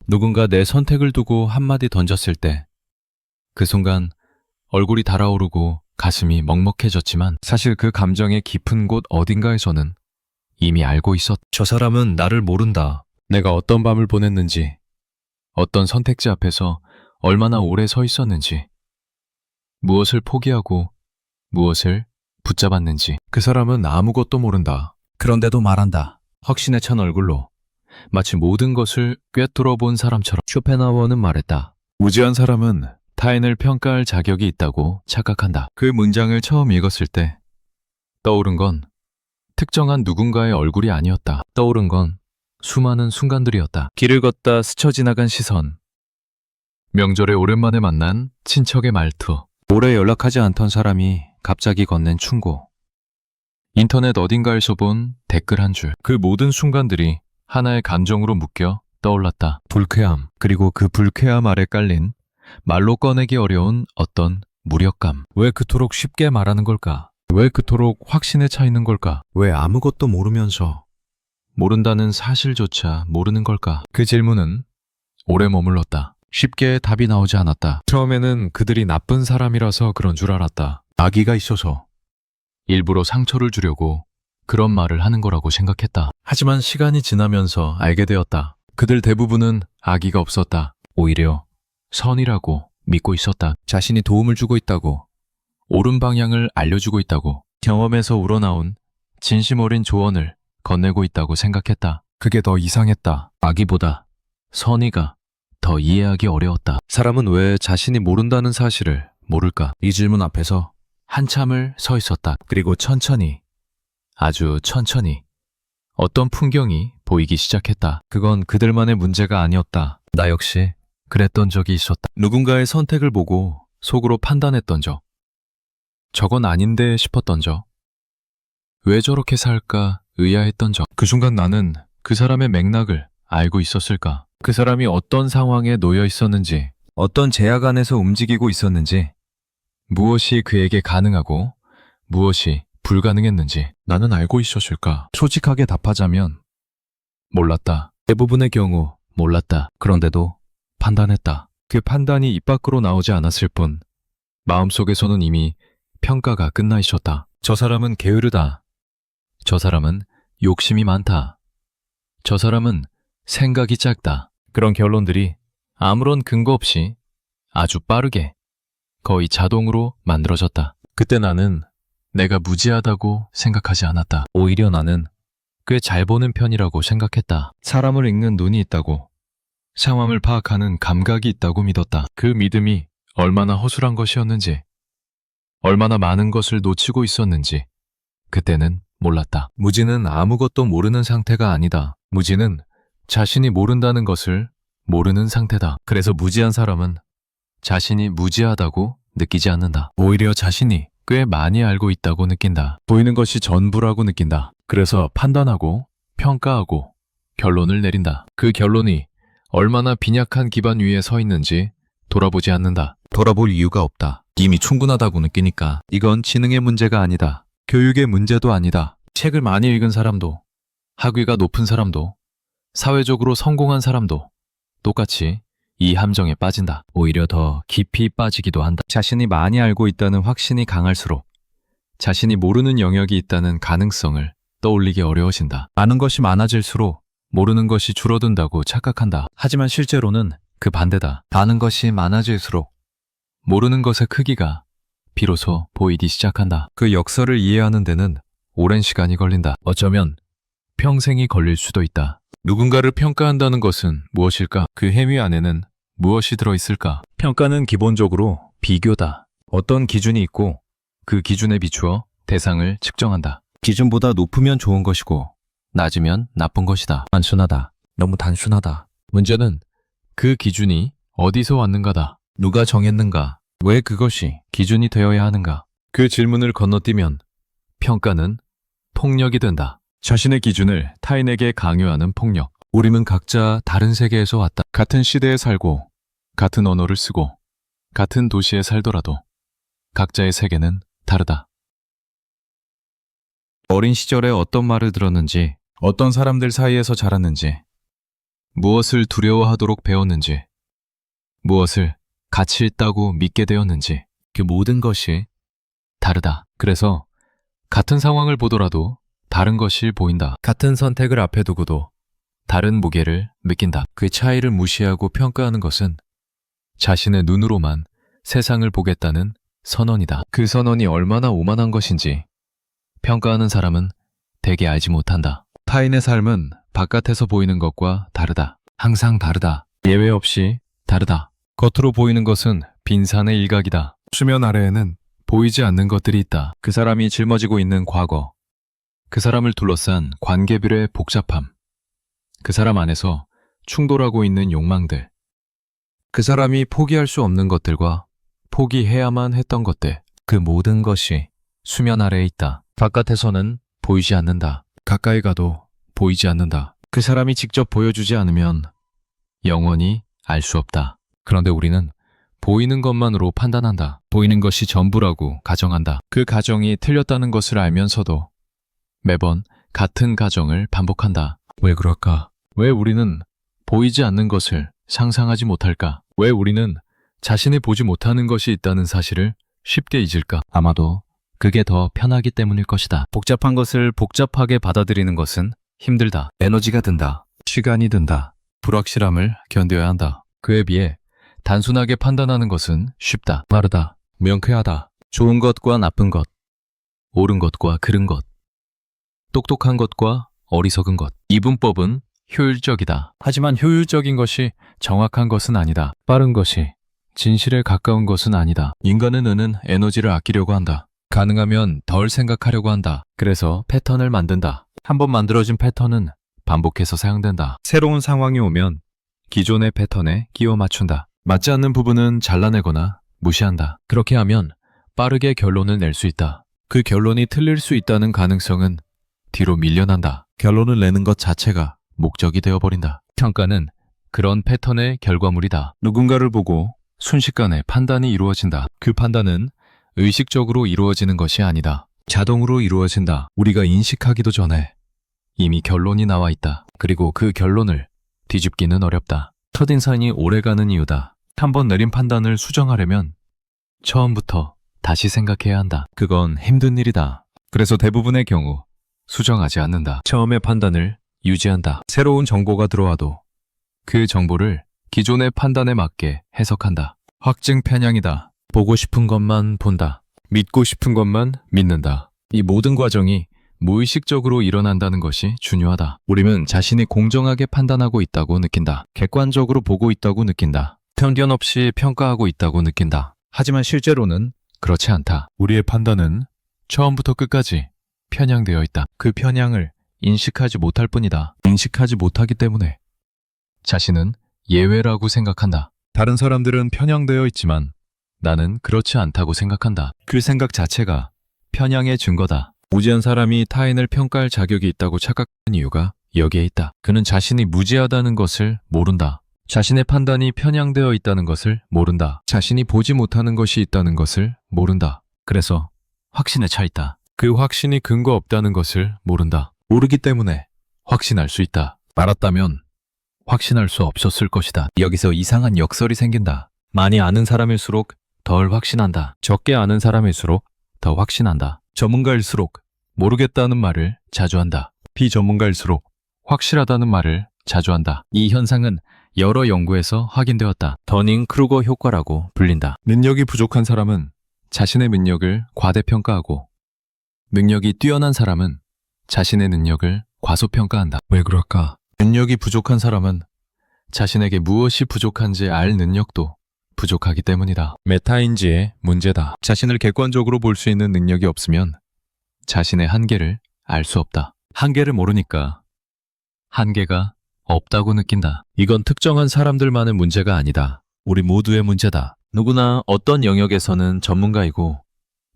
누군가 내 선택을 두고 한마디 던졌을 때 그 순간 얼굴이 달아오르고 가슴이 먹먹해졌지만 사실 그 감정의 깊은 곳 어딘가에서는 이미 알고 있었다. 저 사람은 나를 모른다. 내가 어떤 밤을 보냈는지, 어떤 선택지 앞에서 얼마나 오래 서 있었는지, 무엇을 포기하고 무엇을 붙잡았는지. 그 사람은 아무것도 모른다. 그런데도 말한다. 확신에 찬 얼굴로 마치 모든 것을 꿰뚫어 본 사람처럼. 쇼펜하우어는 말했다. 무지한 사람은 타인을 평가할 자격이 있다고 착각한다. 그 문장을 처음 읽었을 때 떠오른 건 특정한 누군가의 얼굴이 아니었다. 떠오른 건 수많은 순간들이었다. 길을 걷다 스쳐 지나간 시선, 명절에 오랜만에 만난 친척의 말투, 오래 연락하지 않던 사람이 갑자기 건넨 충고, 인터넷 어딘가에서 본 댓글 한 줄. 그 모든 순간들이 하나의 감정으로 묶여 떠올랐다. 불쾌함, 그리고 그 불쾌함 아래 깔린 말로 꺼내기 어려운 어떤 무력감. 왜 그토록 쉽게 말하는 걸까? 왜 그토록 확신에 차 있는 걸까? 왜 아무것도 모르면서 모른다는 사실조차 모르는 걸까? 그 질문은 오래 머물렀다. 쉽게 답이 나오지 않았다. 처음에는 그들이 나쁜 사람이라서 그런 줄 알았다. 악의가 있어서 일부러 상처를 주려고 그런 말을 하는 거라고 생각했다. 하지만 시간이 지나면서 알게 되었다. 그들 대부분은 악의가 없었다. 오히려 선이라고 믿고 있었다. 자신이 도움을 주고 있다고, 옳은 방향을 알려주고 있다고, 경험에서 우러나온 진심 어린 조언을 건네고 있다고 생각했다. 그게 더 이상했다. 악의보다 선의가 더 이해하기 어려웠다. 사람은 왜 자신이 모른다는 사실을 모를까? 이 질문 앞에서 한참을 서 있었다. 그리고 천천히, 아주 천천히 어떤 풍경이 보이기 시작했다. 그건 그들만의 문제가 아니었다. 나 역시 그랬던 적이 있었다. 누군가의 선택을 보고 속으로 판단했던 적, 저건 아닌데 싶었던 적, 왜 저렇게 살까 의아했던 적. 그 순간 나는 그 사람의 맥락을 알고 있었을까? 그 사람이 어떤 상황에 놓여 있었는지, 어떤 제약 안에서 움직이고 있었는지, 무엇이 그에게 가능하고 무엇이 불가능했는지 나는 알고 있었을까? 솔직하게 답하자면 몰랐다. 대부분의 경우 몰랐다. 그런데도 판단했다. 그 판단이 입 밖으로 나오지 않았을 뿐 마음속에서는 이미 평가가 끝나 있었다. 저 사람은 게으르다. 저 사람은 욕심이 많다. 저 사람은 생각이 짧다. 그런 결론들이 아무런 근거 없이 아주 빠르게, 거의 자동으로 만들어졌다. 그때 나는 내가 무지하다고 생각하지 않았다. 오히려 나는 꽤 잘 보는 편이라고 생각했다. 사람을 읽는 눈이 있다고, 상황을 파악하는 감각이 있다고 믿었다. 그 믿음이 얼마나 허술한 것이었는지, 얼마나 많은 것을 놓치고 있었는지 그때는 몰랐다. 무지는 아무것도 모르는 상태가 아니다. 무지는 자신이 모른다는 것을 모르는 상태다. 그래서 무지한 사람은 자신이 무지하다고 느끼지 않는다. 오히려 자신이 꽤 많이 알고 있다고 느낀다. 보이는 것이 전부라고 느낀다. 그래서 판단하고 평가하고 결론을 내린다. 그 결론이 얼마나 빈약한 기반 위에 서 있는지 돌아보지 않는다. 돌아볼 이유가 없다. 이미 충분하다고 느끼니까. 이건 지능의 문제가 아니다. 교육의 문제도 아니다. 책을 많이 읽은 사람도, 학위가 높은 사람도, 사회적으로 성공한 사람도 똑같이 이 함정에 빠진다. 오히려 더 깊이 빠지기도 한다. 자신이 많이 알고 있다는 확신이 강할수록 자신이 모르는 영역이 있다는 가능성을 떠올리기 어려워진다. 아는 것이 많아질수록 모르는 것이 줄어든다고 착각한다. 하지만 실제로는 그 반대다. 아는 것이 많아질수록 모르는 것의 크기가 비로소 보이기 시작한다. 그 역설을 이해하는 데는 오랜 시간이 걸린다. 어쩌면 평생이 걸릴 수도 있다. 누군가를 평가한다는 것은 무엇일까? 그 행위 안에는 무엇이 들어있을까? 평가는 기본적으로 비교다. 어떤 기준이 있고 그 기준에 비추어 대상을 측정한다. 기준보다 높으면 좋은 것이고 낮으면 나쁜 것이다. 단순하다. 너무 단순하다. 문제는 그 기준이 어디서 왔는가다. 누가 정했는가? 왜 그것이 기준이 되어야 하는가? 그 질문을 건너뛰면 평가는 폭력이 된다. 자신의 기준을 타인에게 강요하는 폭력. 우리는 각자 다른 세계에서 왔다. 같은 시대에 살고 같은 언어를 쓰고 같은 도시에 살더라도 각자의 세계는 다르다. 어린 시절에 어떤 말을 들었는지, 어떤 사람들 사이에서 자랐는지, 무엇을 두려워하도록 배웠는지, 무엇을 가치 있다고 믿게 되었는지, 그 모든 것이 다르다. 그래서 같은 상황을 보더라도 다른 것이 보인다. 같은 선택을 앞에 두고도 다른 무게를 느낀다. 그 차이를 무시하고 평가하는 것은 자신의 눈으로만 세상을 보겠다는 선언이다. 그 선언이 얼마나 오만한 것인지 평가하는 사람은 대개 알지 못한다. 타인의 삶은 바깥에서 보이는 것과 다르다. 항상 다르다. 예외 없이 다르다. 겉으로 보이는 것은 빈산의 일각이다. 수면 아래에는 보이지 않는 것들이 있다. 그 사람이 짊어지고 있는 과거, 그 사람을 둘러싼 관계들의 복잡함, 그 사람 안에서 충돌하고 있는 욕망들, 그 사람이 포기할 수 없는 것들과 포기해야만 했던 것들, 그 모든 것이 수면 아래에 있다. 바깥에서는 보이지 않는다. 가까이 가도 보이지 않는다. 그 사람이 직접 보여주지 않으면 영원히 알 수 없다. 그런데 우리는 보이는 것만으로 판단한다. 보이는 것이 전부라고 가정한다. 그 가정이 틀렸다는 것을 알면서도 매번 같은 가정을 반복한다. 왜 그럴까? 왜 우리는 보이지 않는 것을 상상하지 못할까? 왜 우리는 자신이 보지 못하는 것이 있다는 사실을 쉽게 잊을까? 아마도 그게 더 편하기 때문일 것이다. 복잡한 것을 복잡하게 받아들이는 것은 힘들다. 에너지가 든다. 시간이 든다. 불확실함을 견뎌야 한다. 그에 비해 단순하게 판단하는 것은 쉽다. 빠르다. 명쾌하다. 좋은 것과 나쁜 것, 옳은 것과 그른 것, 똑똑한 것과 어리석은 것. 이분법은 효율적이다. 하지만 효율적인 것이 정확한 것은 아니다. 빠른 것이 진실에 가까운 것은 아니다. 인간은 느는 에너지를 아끼려고 한다. 가능하면 덜 생각하려고 한다. 그래서 패턴을 만든다. 한번 만들어진 패턴은 반복해서 사용된다. 새로운 상황이 오면 기존의 패턴에 끼워 맞춘다. 맞지 않는 부분은 잘라내거나 무시한다. 그렇게 하면 빠르게 결론을 낼 수 있다. 그 결론이 틀릴 수 있다는 가능성은 뒤로 밀려난다. 결론을 내는 것 자체가 목적이 되어버린다. 평가는 그런 패턴의 결과물이다. 누군가를 보고 순식간에 판단이 이루어진다. 그 판단은 의식적으로 이루어지는 것이 아니다. 자동으로 이루어진다. 우리가 인식하기도 전에 이미 결론이 나와 있다. 그리고 그 결론을 뒤집기는 어렵다. 첫인상이 오래가는 이유다. 한번 내린 판단을 수정하려면 처음부터 다시 생각해야 한다. 그건 힘든 일이다. 그래서 대부분의 경우 수정하지 않는다. 처음의 판단을 유지한다. 새로운 정보가 들어와도 그 정보를 기존의 판단에 맞게 해석한다. 확증 편향이다. 보고 싶은 것만 본다. 믿고 싶은 것만 믿는다. 이 모든 과정이 무의식적으로 일어난다는 것이 중요하다. 우리는 자신이 공정하게 판단하고 있다고 느낀다. 객관적으로 보고 있다고 느낀다. 편견 없이 평가하고 있다고 느낀다. 하지만 실제로는 그렇지 않다. 우리의 판단은 처음부터 끝까지 편향되어 있다. 그 편향을 인식하지 못할 뿐이다. 인식하지 못하기 때문에 자신은 예외라고 생각한다. 다른 사람들은 편향되어 있지만 나는 그렇지 않다고 생각한다. 그 생각 자체가 편향의 증거다. 무지한 사람이 타인을 평가할 자격이 있다고 착각하는 이유가 여기에 있다. 그는 자신이 무지하다는 것을 모른다. 자신의 판단이 편향되어 있다는 것을 모른다. 자신이 보지 못하는 것이 있다는 것을 모른다. 그래서 확신에 차 있다. 그 확신이 근거 없다는 것을 모른다. 모르기 때문에 확신할 수 있다. 알았다면 확신할 수 없었을 것이다. 여기서 이상한 역설이 생긴다. 많이 아는 사람일수록 덜 확신한다. 적게 아는 사람일수록 더 확신한다. 전문가일수록 모르겠다는 말을 자주 한다. 비전문가일수록 확실하다는 말을 자주 한다. 이 현상은 여러 연구에서 확인되었다. 더닝-크루거 효과라고 불린다. 능력이 부족한 사람은 자신의 능력을 과대평가하고 능력이 뛰어난 사람은 자신의 능력을 과소평가한다. 왜 그럴까? 능력이 부족한 사람은 자신에게 무엇이 부족한지 알 능력도 부족하기 때문이다. 메타인지의 문제다. 자신을 객관적으로 볼 수 있는 능력이 없으면 자신의 한계를 알 수 없다. 한계를 모르니까 한계가 없다고 느낀다. 이건 특정한 사람들만의 문제가 아니다. 우리 모두의 문제다. 누구나 어떤 영역에서는 전문가이고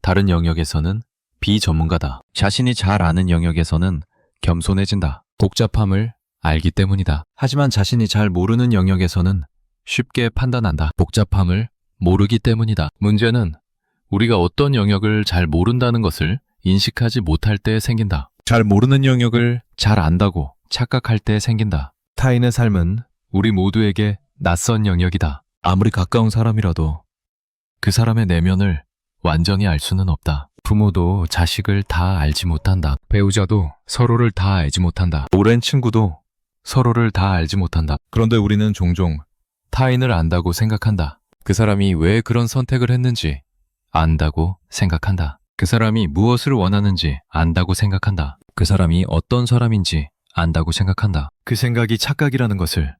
다른 영역에서는 비전문가다. 자신이 잘 아는 영역에서는 겸손해진다. 복잡함을 알기 때문이다. 하지만 자신이 잘 모르는 영역에서는 쉽게 판단한다. 복잡함을 모르기 때문이다. 문제는 우리가 어떤 영역을 잘 모른다는 것을 인식하지 못할 때 생긴다. 잘 모르는 영역을 잘 안다고 착각할 때 생긴다. 타인의 삶은 우리 모두에게 낯선 영역이다. 아무리 가까운 사람이라도 그 사람의 내면을 완전히 알 수는 없다. 부모도 자식을 다 알지 못한다. 배우자도 서로를 다 알지 못한다. 오랜 친구도 서로를 다 알지 못한다. 그런데 우리는 종종 타인을 안다고 생각한다. 그 사람이 왜 그런 선택을 했는지 안다고 생각한다. 그 사람이 무엇을 원하는지 안다고 생각한다. 그 사람이 어떤 사람인지 안다고 생각한다. 그 생각이 착각이라는 것을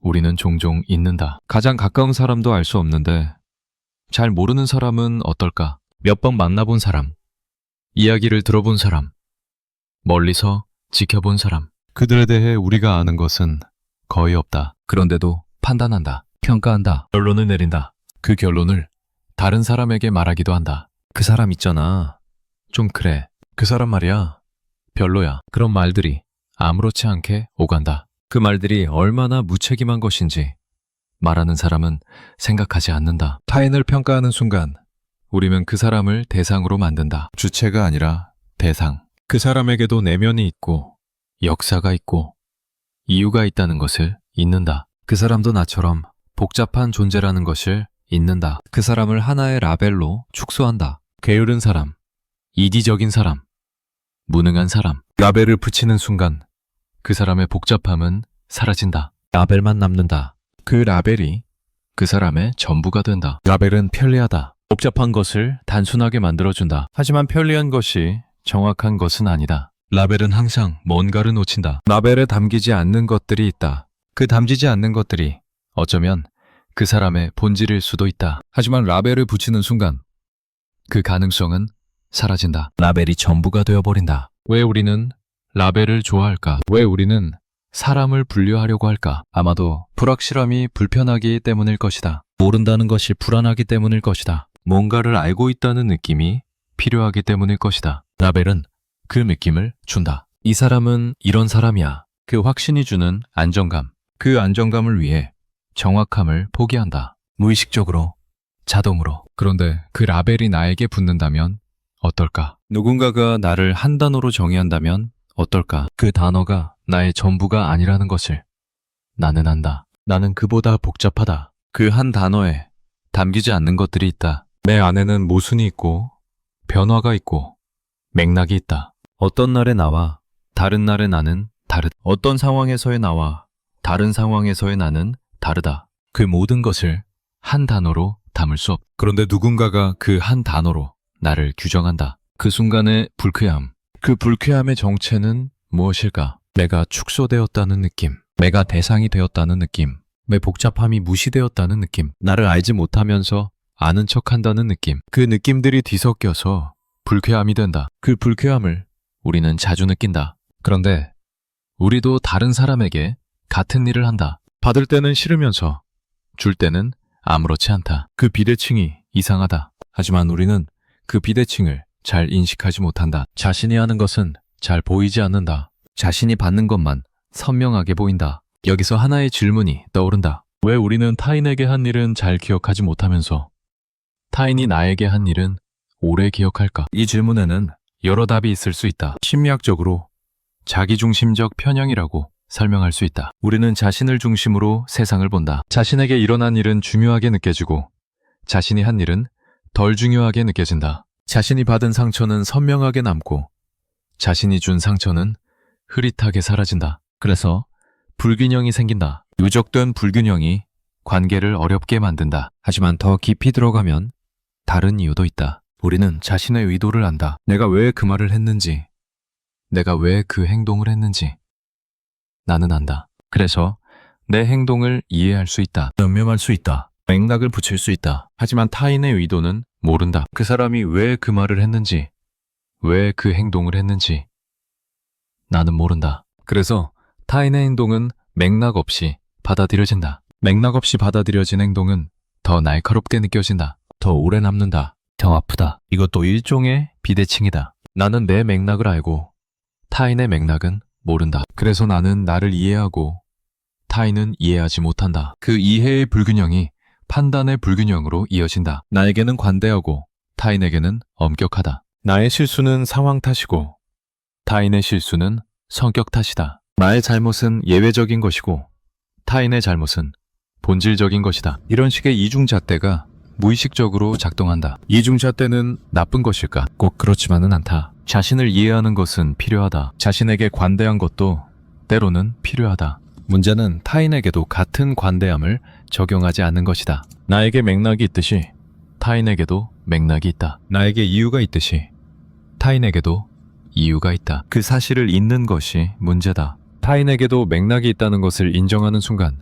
우리는 종종 잊는다. 가장 가까운 사람도 알 수 없는데 잘 모르는 사람은 어떨까? 몇 번 만나본 사람, 이야기를 들어본 사람, 멀리서 지켜본 사람, 그들에 대해 우리가 아는 것은 거의 없다. 그런데도 판단한다. 평가한다. 결론을 내린다. 그 결론을 다른 사람에게 말하기도 한다. 그 사람 있잖아. 좀 그래. 그 사람 말이야. 별로야. 그런 말들이 아무렇지 않게 오간다. 그 말들이 얼마나 무책임한 것인지 말하는 사람은 생각하지 않는다. 타인을 평가하는 순간 우리는 그 사람을 대상으로 만든다. 주체가 아니라 대상. 그 사람에게도 내면이 있고 역사가 있고 이유가 있다는 것을 잊는다. 그 사람도 나처럼 복잡한 존재라는 것을 잊는다. 그 사람을 하나의 라벨로 축소한다. 게으른 사람, 이기적인 사람, 무능한 사람. 라벨을 붙이는 순간 그 사람의 복잡함은 사라진다. 라벨만 남는다. 그 라벨이 그 사람의 전부가 된다. 라벨은 편리하다. 복잡한 것을 단순하게 만들어준다. 하지만 편리한 것이 정확한 것은 아니다. 라벨은 항상 뭔가를 놓친다. 라벨에 담기지 않는 것들이 있다. 그 담지지 않는 것들이 어쩌면 그 사람의 본질일 수도 있다. 하지만 라벨을 붙이는 순간 그 가능성은 사라진다. 라벨이 전부가 되어버린다. 왜 우리는 라벨을 좋아할까? 왜 우리는 사람을 분류하려고 할까? 아마도 불확실함이 불편하기 때문일 것이다. 모른다는 것이 불안하기 때문일 것이다. 뭔가를 알고 있다는 느낌이 필요하기 때문일 것이다. 라벨은 그 느낌을 준다. 이 사람은 이런 사람이야. 그 확신이 주는 안정감. 그 안정감을 위해 정확함을 포기한다. 무의식적으로, 자동으로. 그런데 그 라벨이 나에게 붙는다면 어떨까? 누군가가 나를 한 단어로 정의한다면 어떨까? 그 단어가 나의 전부가 아니라는 것을 나는 안다. 나는 그보다 복잡하다. 그 한 단어에 담기지 않는 것들이 있다. 내 안에는 모순이 있고 변화가 있고 맥락이 있다. 어떤 날의 나와 다른 날의 나는 다르다. 어떤 상황에서의 나와 다른 상황에서의 나는 다르다. 그 모든 것을 한 단어로 담을 수 없다. 그런데 누군가가 그 한 단어로 나를 규정한다. 그 순간의 불쾌함. 그 불쾌함의 정체는 무엇일까? 내가 축소되었다는 느낌. 내가 대상이 되었다는 느낌. 내 복잡함이 무시되었다는 느낌. 나를 알지 못하면서 아는 척한다는 느낌. 그 느낌들이 뒤섞여서 불쾌함이 된다. 그 불쾌함을 우리는 자주 느낀다. 그런데 우리도 다른 사람에게 같은 일을 한다. 받을 때는 싫으면서 줄 때는 아무렇지 않다. 그 비대칭이 이상하다. 하지만 우리는 그 비대칭을 잘 인식하지 못한다. 자신이 하는 것은 잘 보이지 않는다. 자신이 받는 것만 선명하게 보인다. 여기서 하나의 질문이 떠오른다. 왜 우리는 타인에게 한 일은 잘 기억하지 못하면서 타인이 나에게 한 일은 오래 기억할까? 이 질문에는 여러 답이 있을 수 있다. 심리학적으로 자기중심적 편향이라고 설명할 수 있다. 우리는 자신을 중심으로 세상을 본다. 자신에게 일어난 일은 중요하게 느껴지고 자신이 한 일은 덜 중요하게 느껴진다. 자신이 받은 상처는 선명하게 남고 자신이 준 상처는 흐릿하게 사라진다. 그래서 불균형이 생긴다. 누적된 불균형이 관계를 어렵게 만든다. 하지만 더 깊이 들어가면 다른 이유도 있다. 우리는 자신의 의도를 안다. 내가 왜 그 말을 했는지, 내가 왜 그 행동을 했는지 나는 안다. 그래서 내 행동을 이해할 수 있다. 변명할 수 있다. 맥락을 붙일 수 있다. 하지만 타인의 의도는 모른다. 그 사람이 왜 그 말을 했는지, 왜 그 행동을 했는지 나는 모른다. 그래서 타인의 행동은 맥락 없이 받아들여진다. 맥락 없이 받아들여진 행동은 더 날카롭게 느껴진다. 더 오래 남는다. 더 아프다. 이것도 일종의 비대칭이다. 나는 내 맥락을 알고 타인의 맥락은 모른다. 그래서 나는 나를 이해하고 타인은 이해하지 못한다. 그 이해의 불균형이 판단의 불균형으로 이어진다. 나에게는 관대하고 타인에게는 엄격하다. 나의 실수는 상황 탓이고 타인의 실수는 성격 탓이다. 나의 잘못은 예외적인 것이고 타인의 잘못은 본질적인 것이다. 이런 식의 이중잣대가 무의식적으로 작동한다. 이중잣대는 나쁜 것일까? 꼭 그렇지만은 않다. 자신을 이해하는 것은 필요하다. 자신에게 관대한 것도 때로는 필요하다. 문제는 타인에게도 같은 관대함을 적용하지 않는 것이다. 나에게 맥락이 있듯이 타인에게도 맥락이 있다. 나에게 이유가 있듯이 타인에게도 이유가 있다. 그 사실을 잊는 것이 문제다. 타인에게도 맥락이 있다는 것을 인정하는 순간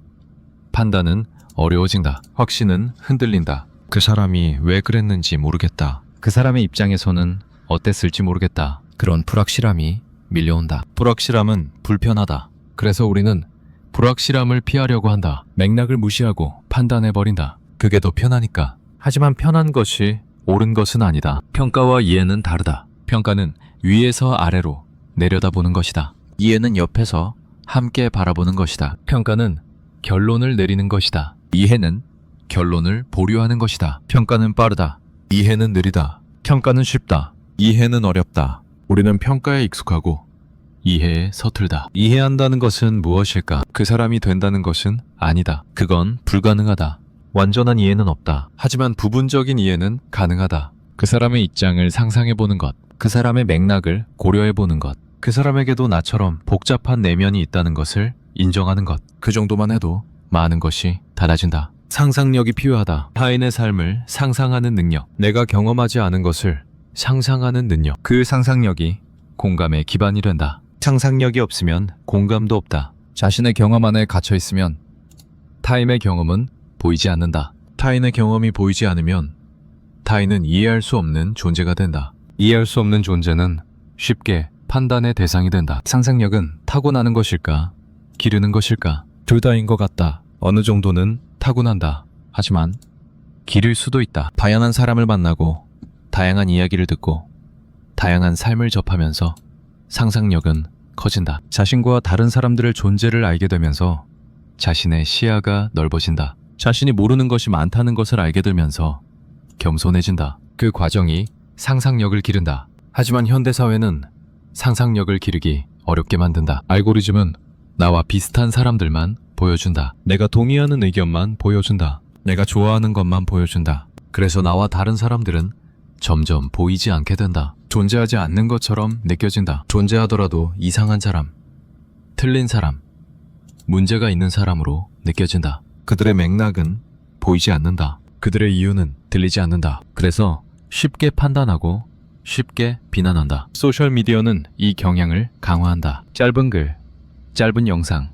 판단은 어려워진다. 확신은 흔들린다. 그 사람이 왜 그랬는지 모르겠다. 그 사람의 입장에서는 어땠을지 모르겠다. 그런 불확실함이 밀려온다. 불확실함은 불편하다. 그래서 우리는 불확실함을 피하려고 한다. 맥락을 무시하고 판단해버린다. 그게 더 편하니까. 하지만 편한 것이 옳은 것은 아니다. 평가와 이해는 다르다. 평가는 위에서 아래로 내려다보는 것이다. 이해는 옆에서 함께 바라보는 것이다. 평가는 결론을 내리는 것이다. 이해는 결론을 보류하는 것이다. 평가는 빠르다. 이해는 느리다. 평가는 쉽다. 이해는 어렵다. 우리는 평가에 익숙하고 이해에 서툴다. 이해한다는 것은 무엇일까? 그 사람이 된다는 것은 아니다. 그건 불가능하다. 완전한 이해는 없다. 하지만 부분적인 이해는 가능하다. 그 사람의 입장을 상상해보는 것, 그 사람의 맥락을 고려해보는 것, 그 사람에게도 나처럼 복잡한 내면이 있다는 것을 인정하는 것, 그 정도만 해도 많은 것이 달라진다. 상상력이 필요하다. 타인의 삶을 상상하는 능력, 내가 경험하지 않은 것을 상상하는 능력, 그 상상력이 공감의 기반이 된다. 상상력이 없으면 공감도 없다. 자신의 경험 안에 갇혀 있으면 타인의 경험은 보이지 않는다. 타인의 경험이 보이지 않으면 타인은 이해할 수 없는 존재가 된다. 이해할 수 없는 존재는 쉽게 판단의 대상이 된다. 상상력은 타고나는 것일까? 기르는 것일까? 둘 다인 것 같다. 어느 정도는 타고난다. 하지만 기를 수도 있다. 다양한 사람을 만나고 다양한 이야기를 듣고 다양한 삶을 접하면서 상상력은 커진다. 자신과 다른 사람들의 존재를 알게 되면서 자신의 시야가 넓어진다. 자신이 모르는 것이 많다는 것을 알게 되면서 겸손해진다. 그 과정이 상상력을 기른다. 하지만 현대사회는 상상력을 기르기 어렵게 만든다. 알고리즘은 나와 비슷한 사람들만 보여준다. 내가 동의하는 의견만 보여준다. 내가 좋아하는 것만 보여준다. 그래서 나와 다른 사람들은 점점 보이지 않게 된다. 존재하지 않는 것처럼 느껴진다. 존재하더라도 이상한 사람, 틀린 사람, 문제가 있는 사람으로 느껴진다. 그들의 맥락은 보이지 않는다. 그들의 이유는 들리지 않는다. 그래서 쉽게 판단하고 쉽게 비난한다. 소셜미디어는 이 경향을 강화한다. 짧은 글, 짧은 영상,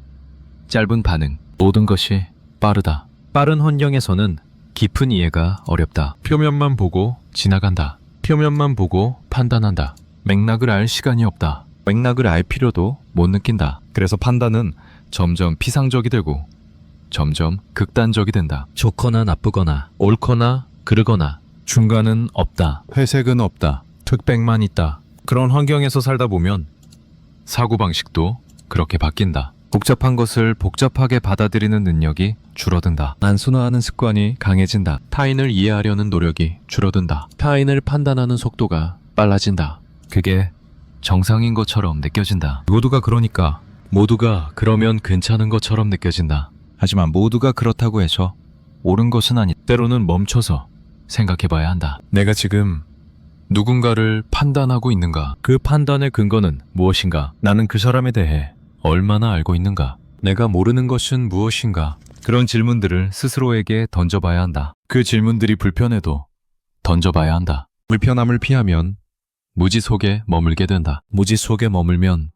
짧은 반응, 모든 것이 빠르다. 빠른 환경에서는 깊은 이해가 어렵다. 표면만 보고 지나간다. 표면만 보고 판단한다. 맥락을 알 시간이 없다. 맥락을 알 필요도 못 느낀다. 그래서 판단은 점점 피상적이 되고 점점 극단적이 된다. 좋거나 나쁘거나 옳거나 그르거나 중간은 없다. 회색은 없다. 흑백만 있다. 그런 환경에서 살다 보면 사고방식도 그렇게 바뀐다. 복잡한 것을 복잡하게 받아들이는 능력이 줄어든다. 단순화하는 습관이 강해진다. 타인을 이해하려는 노력이 줄어든다. 타인을 판단하는 속도가 빨라진다. 그게 정상인 것처럼 느껴진다. 모두가 그러니까, 모두가 그러면 괜찮은 것처럼 느껴진다. 하지만 모두가 그렇다고 해서 옳은 것은 아니다. 때로는 멈춰서 생각해봐야 한다. 내가 지금 누군가를 판단하고 있는가? 그 판단의 근거는 무엇인가? 나는 그 사람에 대해 얼마나 알고 있는가? 내가 모르는 것은 무엇인가? 그런 질문들을 스스로에게 던져봐야 한다. 그 질문들이 불편해도 던져봐야 한다. 불편함을 피하면 무지 속에 머물게 된다. 무지 속에 머물면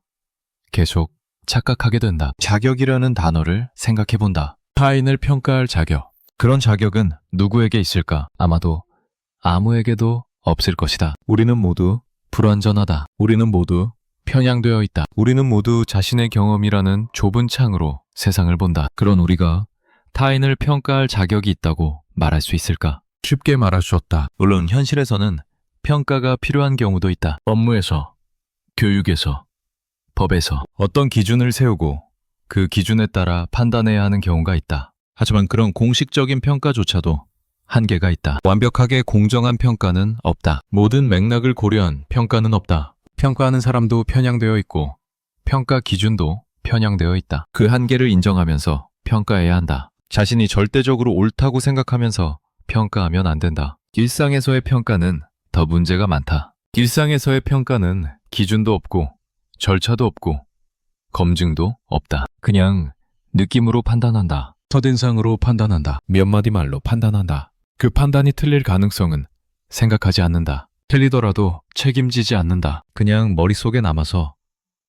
계속 착각하게 된다. 자격이라는 단어를 생각해본다. 타인을 평가할 자격. 그런 자격은 누구에게 있을까? 아마도 아무에게도 없을 것이다. 우리는 모두 불완전하다. 우리는 모두 편향되어 있다. 우리는 모두 자신의 경험이라는 좁은 창으로 세상을 본다. 그런 우리가 타인을 평가할 자격이 있다고 말할 수 있을까? 쉽게 말할 수 없다. 물론 현실에서는 평가가 필요한 경우도 있다. 업무에서, 교육에서, 법에서 어떤 기준을 세우고 그 기준에 따라 판단해야 하는 경우가 있다. 하지만 그런 공식적인 평가조차도 한계가 있다. 완벽하게 공정한 평가는 없다. 모든 맥락을 고려한 평가는 없다. 평가하는 사람도 편향되어 있고 평가 기준도 편향되어 있다. 그 한계를 인정하면서 평가해야 한다. 자신이 절대적으로 옳다고 생각하면서 평가하면 안 된다. 일상에서의 평가는 더 문제가 많다. 일상에서의 평가는 기준도 없고 절차도 없고 검증도 없다. 그냥 느낌으로 판단한다. 첫인상으로 판단한다. 몇 마디 말로 판단한다. 그 판단이 틀릴 가능성은 생각하지 않는다. 틀리더라도 책임지지 않는다. 그냥 머릿속에 남아서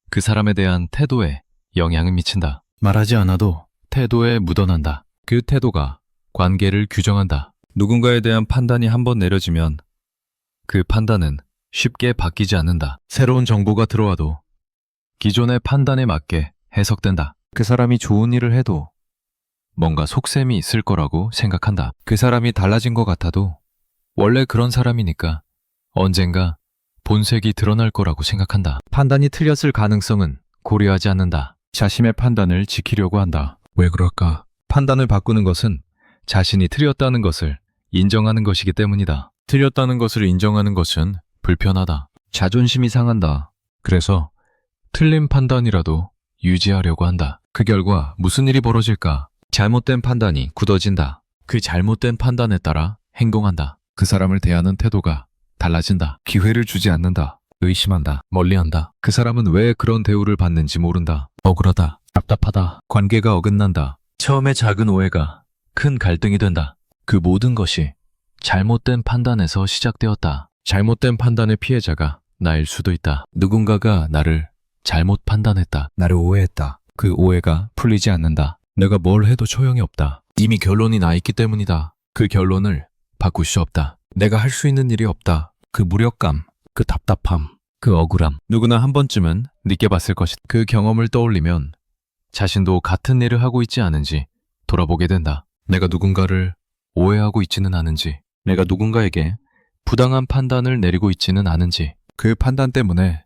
그 사람에 대한 태도에 영향을 미친다. 말하지 않아도 태도에 묻어난다. 그 태도가 관계를 규정한다. 누군가에 대한 판단이 한번 내려지면 그 판단은 쉽게 바뀌지 않는다. 새로운 정보가 들어와도 기존의 판단에 맞게 해석된다. 그 사람이 좋은 일을 해도 뭔가 속셈이 있을 거라고 생각한다. 그 사람이 달라진 것 같아도 원래 그런 사람이니까 언젠가 본색이 드러날 거라고 생각한다. 판단이 틀렸을 가능성은 고려하지 않는다. 자신의 판단을 지키려고 한다. 왜 그럴까? 판단을 바꾸는 것은 자신이 틀렸다는 것을 인정하는 것이기 때문이다. 틀렸다는 것을 인정하는 것은 불편하다. 자존심이 상한다. 그래서 틀린 판단이라도 유지하려고 한다. 그 결과 무슨 일이 벌어질까? 잘못된 판단이 굳어진다. 그 잘못된 판단에 따라 행동한다. 그 사람을 대하는 태도가 달라진다. 기회를 주지 않는다. 의심한다. 멀리한다. 그 사람은 왜 그런 대우를 받는지 모른다. 억울하다. 답답하다. 관계가 어긋난다. 처음에 작은 오해가 큰 갈등이 된다. 그 모든 것이 잘못된 판단에서 시작되었다. 잘못된 판단의 피해자가 나일 수도 있다. 누군가가 나를 잘못 판단했다. 나를 오해했다. 그 오해가 풀리지 않는다. 내가 뭘 해도 소용이 없다. 이미 결론이 나 있기 때문이다. 그 결론을 바꿀 수 없다. 내가 할 수 있는 일이 없다. 그 무력감, 그 답답함, 그 억울함. 누구나 한 번쯤은 느껴봤을 것이다. 그 경험을 떠올리면 자신도 같은 일을 하고 있지 않은지 돌아보게 된다. 내가 누군가를 오해하고 있지는 않은지, 내가 누군가에게 부당한 판단을 내리고 있지는 않은지, 그 판단 때문에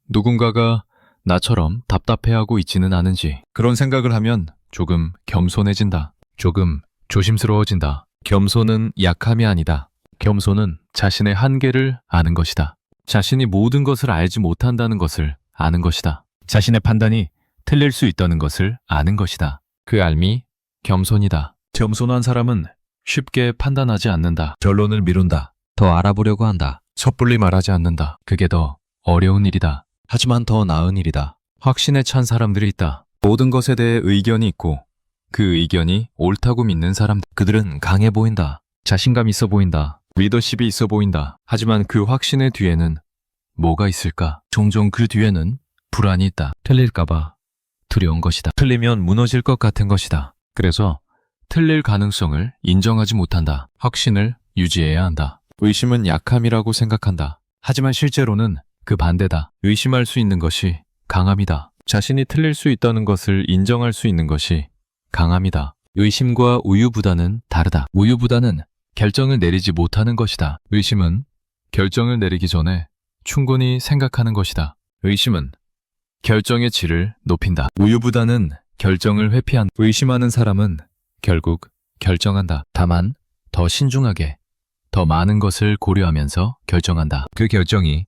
누군가가 나처럼 답답해하고 있지는 않은지, 그런 생각을 하면 조금 겸손해진다. 조금 조심스러워진다. 겸손은 약함이 아니다. 겸손은 자신의 한계를 아는 것이다. 자신이 모든 것을 알지 못한다는 것을 아는 것이다. 자신의 판단이 틀릴 수 있다는 것을 아는 것이다. 그 알미 겸손이다. 겸손한 사람은 쉽게 판단하지 않는다. 결론을 미룬다. 더 알아보려고 한다. 섣불리 말하지 않는다. 그게 더 어려운 일이다. 하지만 더 나은 일이다. 확신에 찬 사람들이 있다. 모든 것에 대해 의견이 있고 그 의견이 옳다고 믿는 사람들. 그들은 강해 보인다. 자신감 있어 보인다. 리더십이 있어 보인다. 하지만 그 확신의 뒤에는 뭐가 있을까? 종종 그 뒤에는 불안이 있다. 틀릴까봐 두려운 것이다. 틀리면 무너질 것 같은 것이다. 그래서 틀릴 가능성을 인정하지 못한다. 확신을 유지해야 한다. 의심은 약함이라고 생각한다. 하지만 실제로는 그 반대다. 의심할 수 있는 것이 강함이다. 자신이 틀릴 수 있다는 것을 인정할 수 있는 것이 강함이다. 의심과 우유부단은 다르다. 우유부단은 결정을 내리지 못하는 것이다. 의심은 결정을 내리기 전에 충분히 생각하는 것이다. 의심은 결정의 질을 높인다. 우유부단은 결정을 회피한다. 의심하는 사람은 결국 결정한다. 다만 더 신중하게 더 많은 것을 고려하면서 결정한다. 그 결정이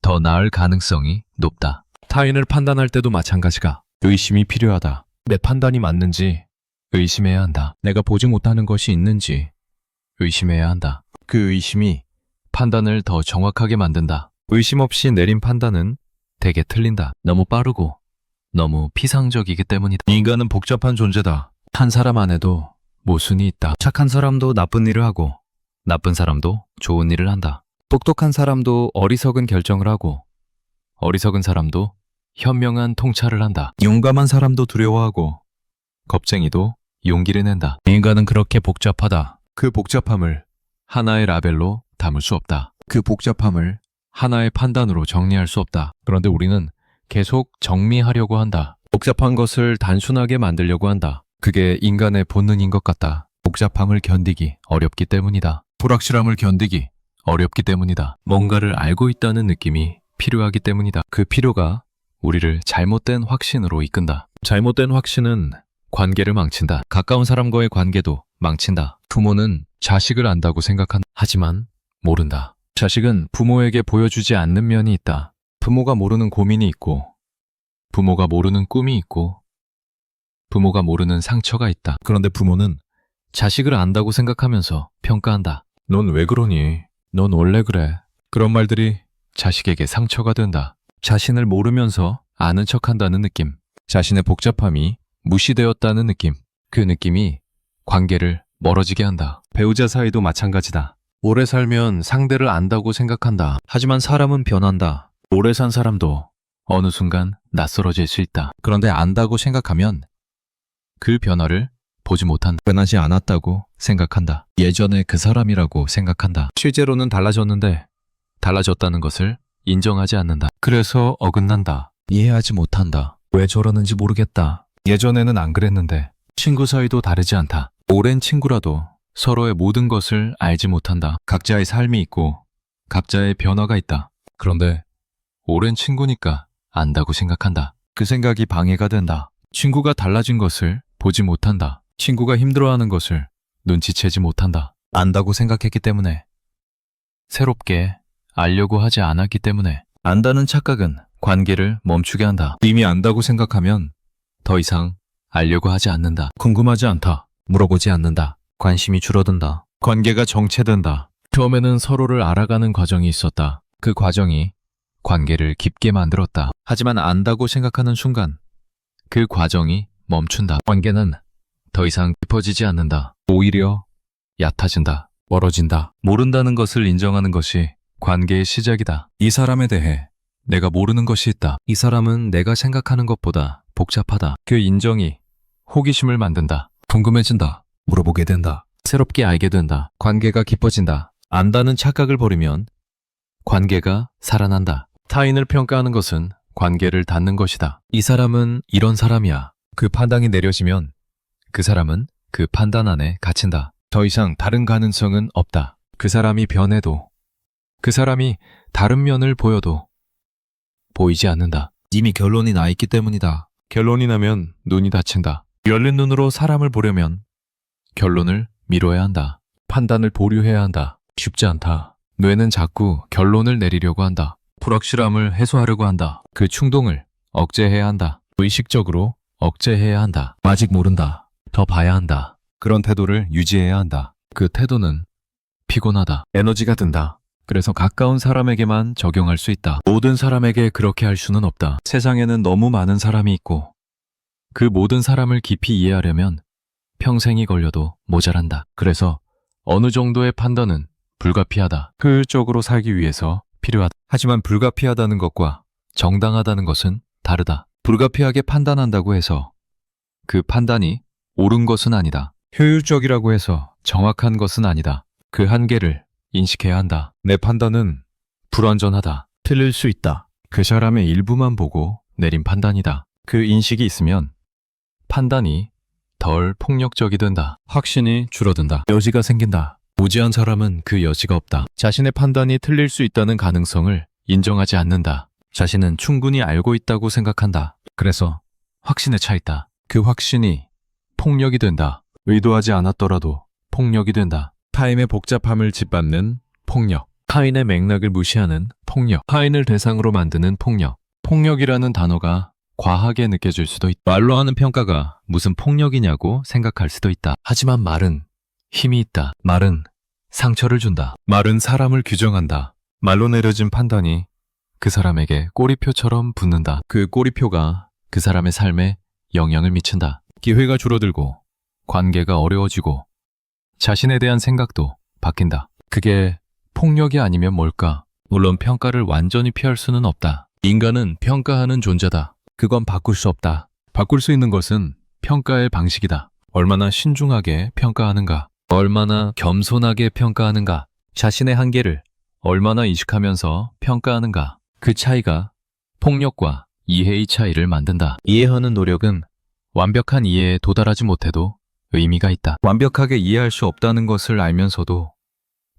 더 나을 가능성이 높다. 타인을 판단할 때도 마찬가지가 의심이 필요하다. 내 판단이 맞는지 의심해야 한다. 내가 보지 못하는 것이 있는지 의심해야 한다. 그 의심이 판단을 더 정확하게 만든다. 의심 없이 내린 판단은 대개 틀린다. 너무 빠르고 너무 피상적이기 때문이다. 인간은 복잡한 존재다. 한 사람 안에도 모순이 있다. 착한 사람도 나쁜 일을 하고 나쁜 사람도 좋은 일을 한다. 똑똑한 사람도 어리석은 결정을 하고 어리석은 사람도 현명한 통찰을 한다. 용감한 사람도 두려워하고 겁쟁이도 용기를 낸다. 인간은 그렇게 복잡하다. 그 복잡함을 하나의 라벨로 담을 수 없다. 그 복잡함을 하나의 판단으로 정리할 수 없다. 그런데 우리는 계속 정리하려고 한다. 복잡한 것을 단순하게 만들려고 한다. 그게 인간의 본능인 것 같다. 복잡함을 견디기 어렵기 때문이다. 불확실함을 견디기 어렵기 때문이다. 뭔가를 알고 있다는 느낌이 필요하기 때문이다. 그 필요가 우리를 잘못된 확신으로 이끈다. 잘못된 확신은 관계를 망친다. 가까운 사람과의 관계도 망친다. 부모는 자식을 안다고 생각한다. 하지만 모른다. 자식은 부모에게 보여주지 않는 면이 있다. 부모가 모르는 고민이 있고 부모가 모르는 꿈이 있고 부모가 모르는 상처가 있다. 그런데 부모는 자식을 안다고 생각하면서 평가한다. 넌 왜 그러니? 넌 원래 그래. 그런 말들이 자식에게 상처가 된다. 자신을 모르면서 아는 척한다는 느낌. 자신의 복잡함이 무시되었다는 느낌. 그 느낌이 관계를 멀어지게 한다. 배우자 사이도 마찬가지다. 오래 살면 상대를 안다고 생각한다. 하지만 사람은 변한다. 오래 산 사람도 어느 순간 낯설어질 수 있다. 그런데 안다고 생각하면 그 변화를 보지 못한다. 변하지 않았다고 생각한다. 예전에 그 사람이라고 생각한다. 실제로는 달라졌는데 달라졌다는 것을 인정하지 않는다. 그래서 어긋난다. 이해하지 못한다. 왜 저러는지 모르겠다. 예전에는 안 그랬는데. 친구 사이도 다르지 않다. 오랜 친구라도 서로의 모든 것을 알지 못한다. 각자의 삶이 있고 각자의 변화가 있다. 그런데 오랜 친구니까 안다고 생각한다. 그 생각이 방해가 된다. 친구가 달라진 것을 보지 못한다. 친구가 힘들어하는 것을 눈치채지 못한다. 안다고 생각했기 때문에. 새롭게 알려고 하지 않았기 때문에. 안다는 착각은 관계를 멈추게 한다. 이미 안다고 생각하면 더 이상 알려고 하지 않는다. 궁금하지 않다. 물어보지 않는다. 관심이 줄어든다. 관계가 정체된다. 처음에는 서로를 알아가는 과정이 있었다. 그 과정이 관계를 깊게 만들었다. 하지만 안다고 생각하는 순간 그 과정이 멈춘다. 관계는 더 이상 깊어지지 않는다. 오히려 얕아진다. 멀어진다. 모른다는 것을 인정하는 것이 관계의 시작이다. 이 사람에 대해 내가 모르는 것이 있다. 이 사람은 내가 생각하는 것보다 복잡하다. 그 인정이 호기심을 만든다. 궁금해진다. 물어보게 된다. 새롭게 알게 된다. 관계가 깊어진다. 안다는 착각을 버리면 관계가 살아난다. 타인을 평가하는 것은 관계를 닫는 것이다. 이 사람은 이런 사람이야. 그 판단이 내려지면 그 사람은 그 판단 안에 갇힌다. 더 이상 다른 가능성은 없다. 그 사람이 변해도, 그 사람이 다른 면을 보여도 보이지 않는다. 이미 결론이 나 있기 때문이다. 결론이 나면 눈이 닫힌다. 열린 눈으로 사람을 보려면 결론을 미뤄야 한다. 판단을 보류해야 한다. 쉽지 않다. 뇌는 자꾸 결론을 내리려고 한다. 불확실함을 해소하려고 한다. 그 충동을 억제해야 한다. 의식적으로 억제해야 한다. 아직 모른다. 더 봐야 한다. 그런 태도를 유지해야 한다. 그 태도는 피곤하다. 에너지가 든다. 그래서 가까운 사람에게만 적용할 수 있다. 모든 사람에게 그렇게 할 수는 없다. 세상에는 너무 많은 사람이 있고 그 모든 사람을 깊이 이해하려면 평생이 걸려도 모자란다. 그래서 어느 정도의 판단은 불가피하다. 효율적으로 살기 위해서 필요하다. 하지만 불가피하다는 것과 정당하다는 것은 다르다. 불가피하게 판단한다고 해서 그 판단이 옳은 것은 아니다. 효율적이라고 해서 정확한 것은 아니다. 그 한계를 인식해야 한다. 내 판단은 불완전하다. 틀릴 수 있다. 그 사람의 일부만 보고 내린 판단이다. 그 인식이 있으면 판단이 덜 폭력적이 된다. 확신이 줄어든다. 여지가 생긴다. 무지한 사람은 그 여지가 없다. 자신의 판단이 틀릴 수 있다는 가능성을 인정하지 않는다. 자신은 충분히 알고 있다고 생각한다. 그래서 확신에 차 있다. 그 확신이 폭력이 된다. 의도하지 않았더라도 폭력이 된다. 타인의 복잡함을 짓밟는 폭력. 타인의 맥락을 무시하는 폭력. 타인을 대상으로 만드는 폭력. 폭력이라는 단어가 과하게 느껴질 수도 있다. 말로 하는 평가가 무슨 폭력이냐고 생각할 수도 있다. 하지만 말은 힘이 있다. 말은 상처를 준다. 말은 사람을 규정한다. 말로 내려진 판단이 그 사람에게 꼬리표처럼 붙는다. 그 꼬리표가 그 사람의 삶에 영향을 미친다. 기회가 줄어들고 관계가 어려워지고 자신에 대한 생각도 바뀐다. 그게 폭력이 아니면 뭘까? 물론 평가를 완전히 피할 수는 없다. 인간은 평가하는 존재다. 그건 바꿀 수 없다. 바꿀 수 있는 것은 평가의 방식이다. 얼마나 신중하게 평가하는가? 얼마나 겸손하게 평가하는가? 자신의 한계를 얼마나 인식하면서 평가하는가? 그 차이가 폭력과 이해의 차이를 만든다. 이해하는 노력은 완벽한 이해에 도달하지 못해도 의미가 있다. 완벽하게 이해할 수 없다는 것을 알면서도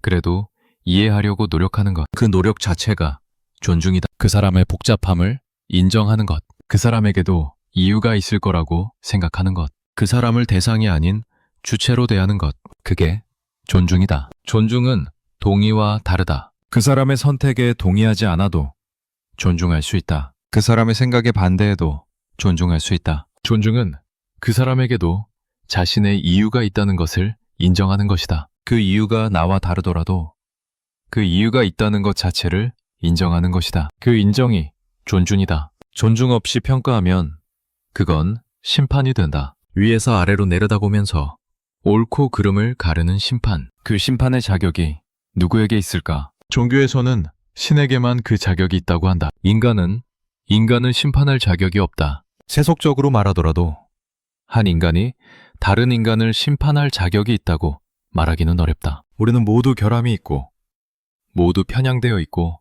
그래도 이해하려고 노력하는 것. 그 노력 자체가 존중이다. 그 사람의 복잡함을 인정하는 것. 그 사람에게도 이유가 있을 거라고 생각하는 것. 그 사람을 대상이 아닌 주체로 대하는 것. 그게 존중이다. 존중은 동의와 다르다. 그 사람의 선택에 동의하지 않아도 존중할 수 있다. 그 사람의 생각에 반대해도 존중할 수 있다. 존중은 그 사람에게도 자신의 이유가 있다는 것을 인정하는 것이다. 그 이유가 나와 다르더라도 그 이유가 있다는 것 자체를 인정하는 것이다. 그 인정이 존중이다. 존중 없이 평가하면 그건 심판이 된다. 위에서 아래로 내려다보면서 옳고 그름을 가르는 심판. 그 심판의 자격이 누구에게 있을까? 종교에서는 신에게만 그 자격이 있다고 한다. 인간을 심판할 자격이 없다. 세속적으로 말하더라도 한 인간이 다른 인간을 심판할 자격이 있다고 말하기는 어렵다. 우리는 모두 결함이 있고 모두 편향되어 있고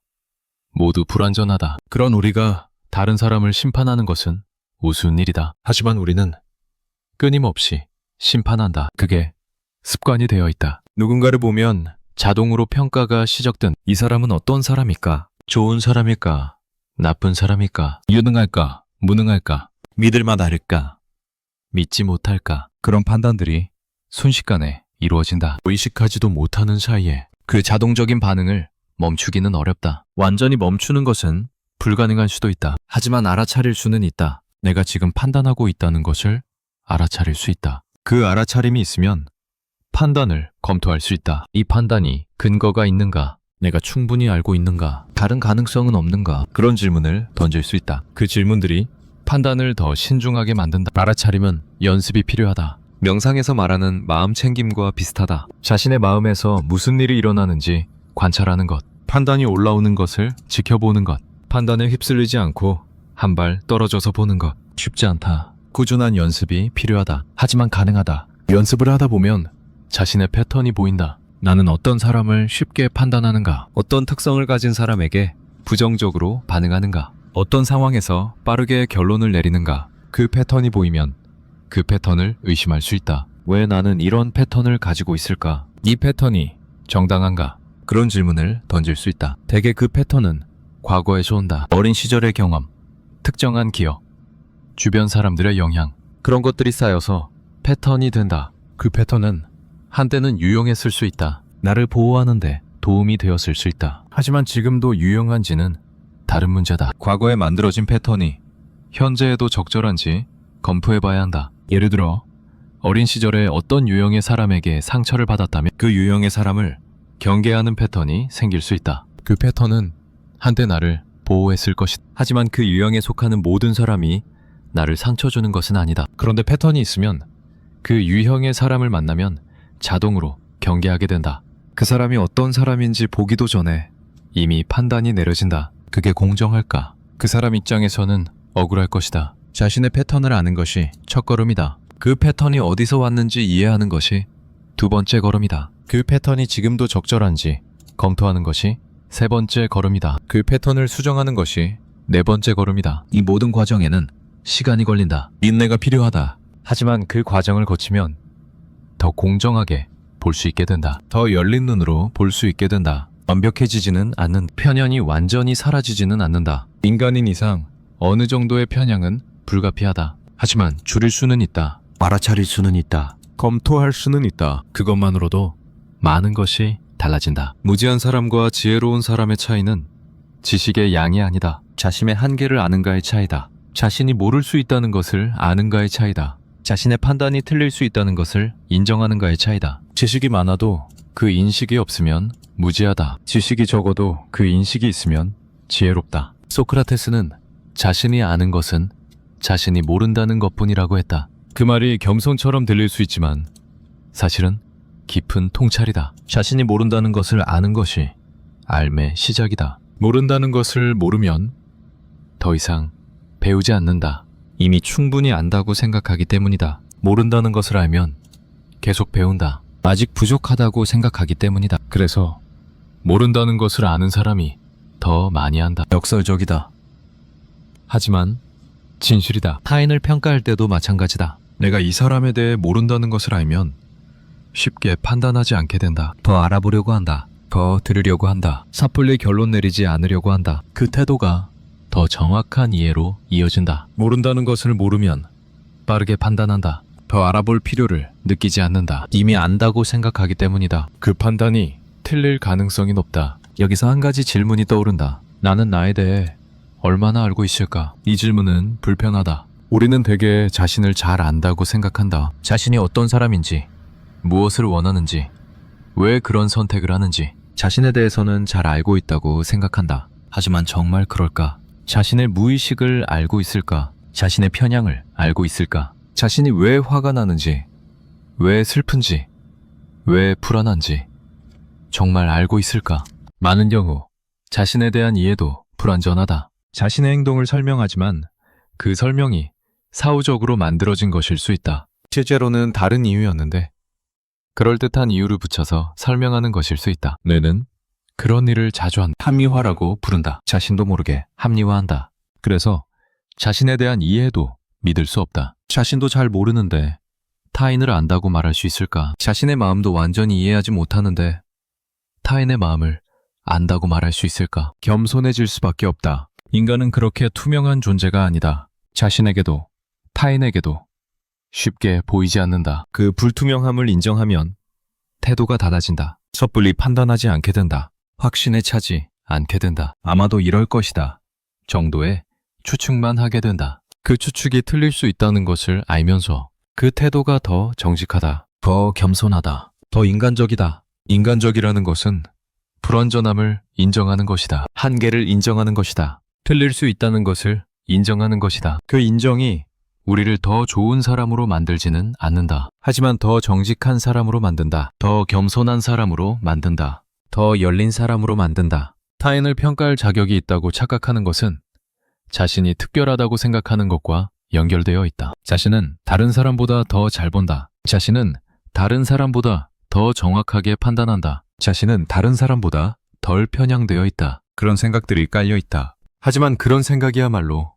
모두 불완전하다. 그런 우리가 다른 사람을 심판하는 것은 우스운 일이다. 하지만 우리는 끊임없이 심판한다. 그게 습관이 되어 있다. 누군가를 보면 자동으로 평가가 시작된 이 사람은 어떤 사람일까? 좋은 사람일까? 나쁜 사람일까? 유능할까? 무능할까? 믿을만 할까? 믿지 못할까? 그런 판단들이 순식간에 이루어진다. 의식하지도 못하는 사이에 그 자동적인 반응을 멈추기는 어렵다. 완전히 멈추는 것은 불가능할 수도 있다. 하지만 알아차릴 수는 있다. 내가 지금 판단하고 있다는 것을 알아차릴 수 있다. 그 알아차림이 있으면 판단을 검토할 수 있다. 이 판단이 근거가 있는가? 내가 충분히 알고 있는가? 다른 가능성은 없는가? 그런 질문을 던질 수 있다. 그 질문들이 판단을 더 신중하게 만든다. 알아차림은 연습이 필요하다. 명상에서 말하는 마음 챙김과 비슷하다. 자신의 마음에서 무슨 일이 일어나는지 관찰하는 것. 판단이 올라오는 것을 지켜보는 것. 판단에 휩쓸리지 않고 한 발 떨어져서 보는 것. 쉽지 않다. 꾸준한 연습이 필요하다. 하지만 가능하다. 연습을 하다 보면 자신의 패턴이 보인다. 나는 어떤 사람을 쉽게 판단하는가? 어떤 특성을 가진 사람에게 부정적으로 반응하는가? 어떤 상황에서 빠르게 결론을 내리는가? 그 패턴이 보이면 그 패턴을 의심할 수 있다. 왜 나는 이런 패턴을 가지고 있을까? 이 패턴이 정당한가? 그런 질문을 던질 수 있다. 대개 그 패턴은 과거에서 온다. 어린 시절의 경험, 특정한 기억, 주변 사람들의 영향, 그런 것들이 쌓여서 패턴이 된다. 그 패턴은 한때는 유용했을 수 있다. 나를 보호하는데 도움이 되었을 수 있다. 하지만 지금도 유용한지는 다른 문제다. 과거에 만들어진 패턴이 현재에도 적절한지 검토해봐야 한다. 예를 들어 어린 시절에 어떤 유형의 사람에게 상처를 받았다면 그 유형의 사람을 경계하는 패턴이 생길 수 있다. 그 패턴은 한때 나를 보호했을 것이다. 하지만 그 유형에 속하는 모든 사람이 나를 상처 주는 것은 아니다. 그런데 패턴이 있으면 그 유형의 사람을 만나면 자동으로 경계하게 된다. 그 사람이 어떤 사람인지 보기도 전에 이미 판단이 내려진다. 그게 공정할까? 그 사람 입장에서는 억울할 것이다. 자신의 패턴을 아는 것이 첫걸음이다. 그 패턴이 어디서 왔는지 이해하는 것이 두 번째 걸음이다. 그 패턴이 지금도 적절한지 검토하는 것이 세 번째 걸음이다. 그 패턴을 수정하는 것이 네 번째 걸음이다. 이 모든 과정에는 시간이 걸린다. 인내가 필요하다. 하지만 그 과정을 거치면 더 공정하게 볼 수 있게 된다. 더 열린 눈으로 볼 수 있게 된다. 완벽해지지는 않는, 편향이 완전히 사라지지는 않는다. 인간인 이상 어느 정도의 편향은 불가피하다. 하지만 줄일 수는 있다. 알아차릴 수는 있다. 검토할 수는 있다. 그것만으로도 많은 것이 달라진다. 무지한 사람과 지혜로운 사람의 차이는 지식의 양이 아니다. 자신의 한계를 아는가의 차이다. 자신이 모를 수 있다는 것을 아는가의 차이다. 자신의 판단이 틀릴 수 있다는 것을 인정하는가의 차이다. 지식이 많아도 그 인식이 없으면 무지하다. 지식이 적어도 그 인식이 있으면 지혜롭다. 소크라테스는 자신이 아는 것은 자신이 모른다는 것뿐이라고 했다. 그 말이 겸손처럼 들릴 수 있지만 사실은 깊은 통찰이다. 자신이 모른다는 것을 아는 것이 삶의 시작이다. 모른다는 것을 모르면 더 이상 배우지 않는다. 이미 충분히 안다고 생각하기 때문이다. 모른다는 것을 알면 계속 배운다. 아직 부족하다고 생각하기 때문이다. 그래서 모른다는 것을 아는 사람이 더 많이 한다. 역설적이다. 하지만 진실이다. 타인을 평가할 때도 마찬가지다. 내가 이 사람에 대해 모른다는 것을 알면 쉽게 판단하지 않게 된다. 더 알아보려고 한다. 더 들으려고 한다. 섣불리 결론 내리지 않으려고 한다. 그 태도가 더 정확한 이해로 이어진다. 모른다는 것을 모르면 빠르게 판단한다. 더 알아볼 필요를 느끼지 않는다. 이미 안다고 생각하기 때문이다. 그 판단이 틀릴 가능성이 높다. 여기서 한 가지 질문이 떠오른다. 나는 나에 대해 얼마나 알고 있을까? 이 질문은 불편하다. 우리는 되게 자신을 잘 안다고 생각한다. 자신이 어떤 사람인지, 무엇을 원하는지, 왜 그런 선택을 하는지 자신에 대해서는 잘 알고 있다고 생각한다. 하지만 정말 그럴까? 자신의 무의식을 알고 있을까? 자신의 편향을 알고 있을까? 자신이 왜 화가 나는지, 왜 슬픈지, 왜 불안한지 정말 알고 있을까? 많은 경우 자신에 대한 이해도 불완전하다. 자신의 행동을 설명하지만 그 설명이 사후적으로 만들어진 것일 수 있다. 실제로는 다른 이유였는데 그럴듯한 이유를 붙여서 설명하는 것일 수 있다. 뇌는 그런 일을 자주 한다. 합리화라고 부른다. 자신도 모르게 합리화한다. 그래서 자신에 대한 이해도 믿을 수 없다. 자신도 잘 모르는데 타인을 안다고 말할 수 있을까? 자신의 마음도 완전히 이해하지 못하는데 타인의 마음을 안다고 말할 수 있을까? 겸손해질 수밖에 없다. 인간은 그렇게 투명한 존재가 아니다. 자신에게도 타인에게도 쉽게 보이지 않는다. 그 불투명함을 인정하면 태도가 달라진다. 섣불리 판단하지 않게 된다. 확신에 차지 않게 된다. 아마도 이럴 것이다 정도의 추측만 하게 된다. 그 추측이 틀릴 수 있다는 것을 알면서 그 태도가 더 정직하다, 더 겸손하다, 더 인간적이다. 인간적이라는 것은 불완전함을 인정하는 것이다. 한계를 인정하는 것이다. 틀릴 수 있다는 것을 인정하는 것이다. 그 인정이 우리를 더 좋은 사람으로 만들지는 않는다. 하지만 더 정직한 사람으로 만든다. 더 겸손한 사람으로 만든다. 더 열린 사람으로 만든다. 타인을 평가할 자격이 있다고 착각하는 것은 자신이 특별하다고 생각하는 것과 연결되어 있다. 자신은 다른 사람보다 더 잘 본다. 자신은 다른 사람보다 더 정확하게 판단한다. 자신은 다른 사람보다 덜 편향되어 있다. 그런 생각들이 깔려 있다. 하지만 그런 생각이야말로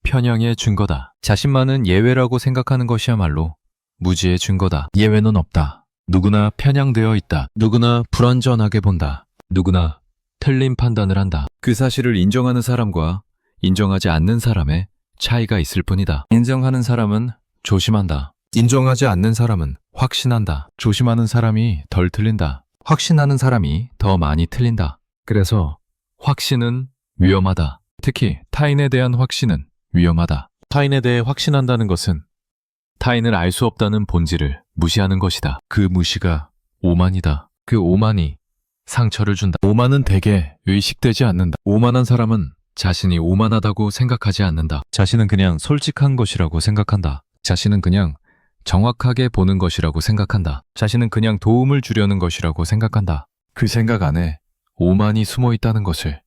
편향의 증거다. 자신만은 예외라고 생각하는 것이야말로 무지의 증거다. 예외는 없다. 누구나 편향되어 있다. 누구나 불완전하게 본다. 누구나 틀린 판단을 한다. 그 사실을 인정하는 사람과 인정하지 않는 사람의 차이가 있을 뿐이다. 인정하는 사람은 조심한다. 인정하지 않는 사람은 확신한다. 조심하는 사람이 덜 틀린다. 확신하는 사람이 더 많이 틀린다. 그래서 확신은 위험하다. 특히 타인에 대한 확신은 위험하다. 타인에 대해 확신한다는 것은 타인을 알 수 없다는 본질을 무시하는 것이다. 그 무시가 오만이다. 그 오만이 상처를 준다. 오만은 대개 의식되지 않는다. 오만한 사람은 자신이 오만하다고 생각하지 않는다. 자신은 그냥 솔직한 것이라고 생각한다. 자신은 그냥 정확하게 보는 것이라고 생각한다. 자신은 그냥 도움을 주려는 것이라고 생각한다. 그 생각 안에 오만이 숨어 있다는 것을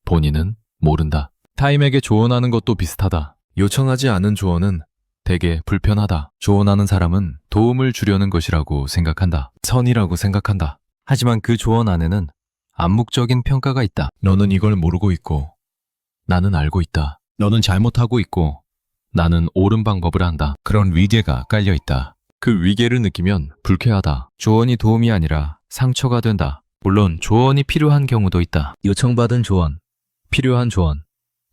본인은 모른다. 타인에게 조언하는 것도 비슷하다. 요청하지 않은 조언은 되게 불편하다. 조언하는 사람은 도움을 주려는 것이라고 생각한다. 선이라고 생각한다. 하지만 그 조언 안에는 암묵적인 평가가 있다. 너는 이걸 모르고 있고 나는 알고 있다. 너는 잘못하고 있고 나는 옳은 방법을 한다. 그런 위계가 깔려 있다. 그 위계를 느끼면 불쾌하다. 조언이 도움이 아니라 상처가 된다. 물론 조언이 필요한 경우도 있다. 요청받은 조언, 필요한 조언,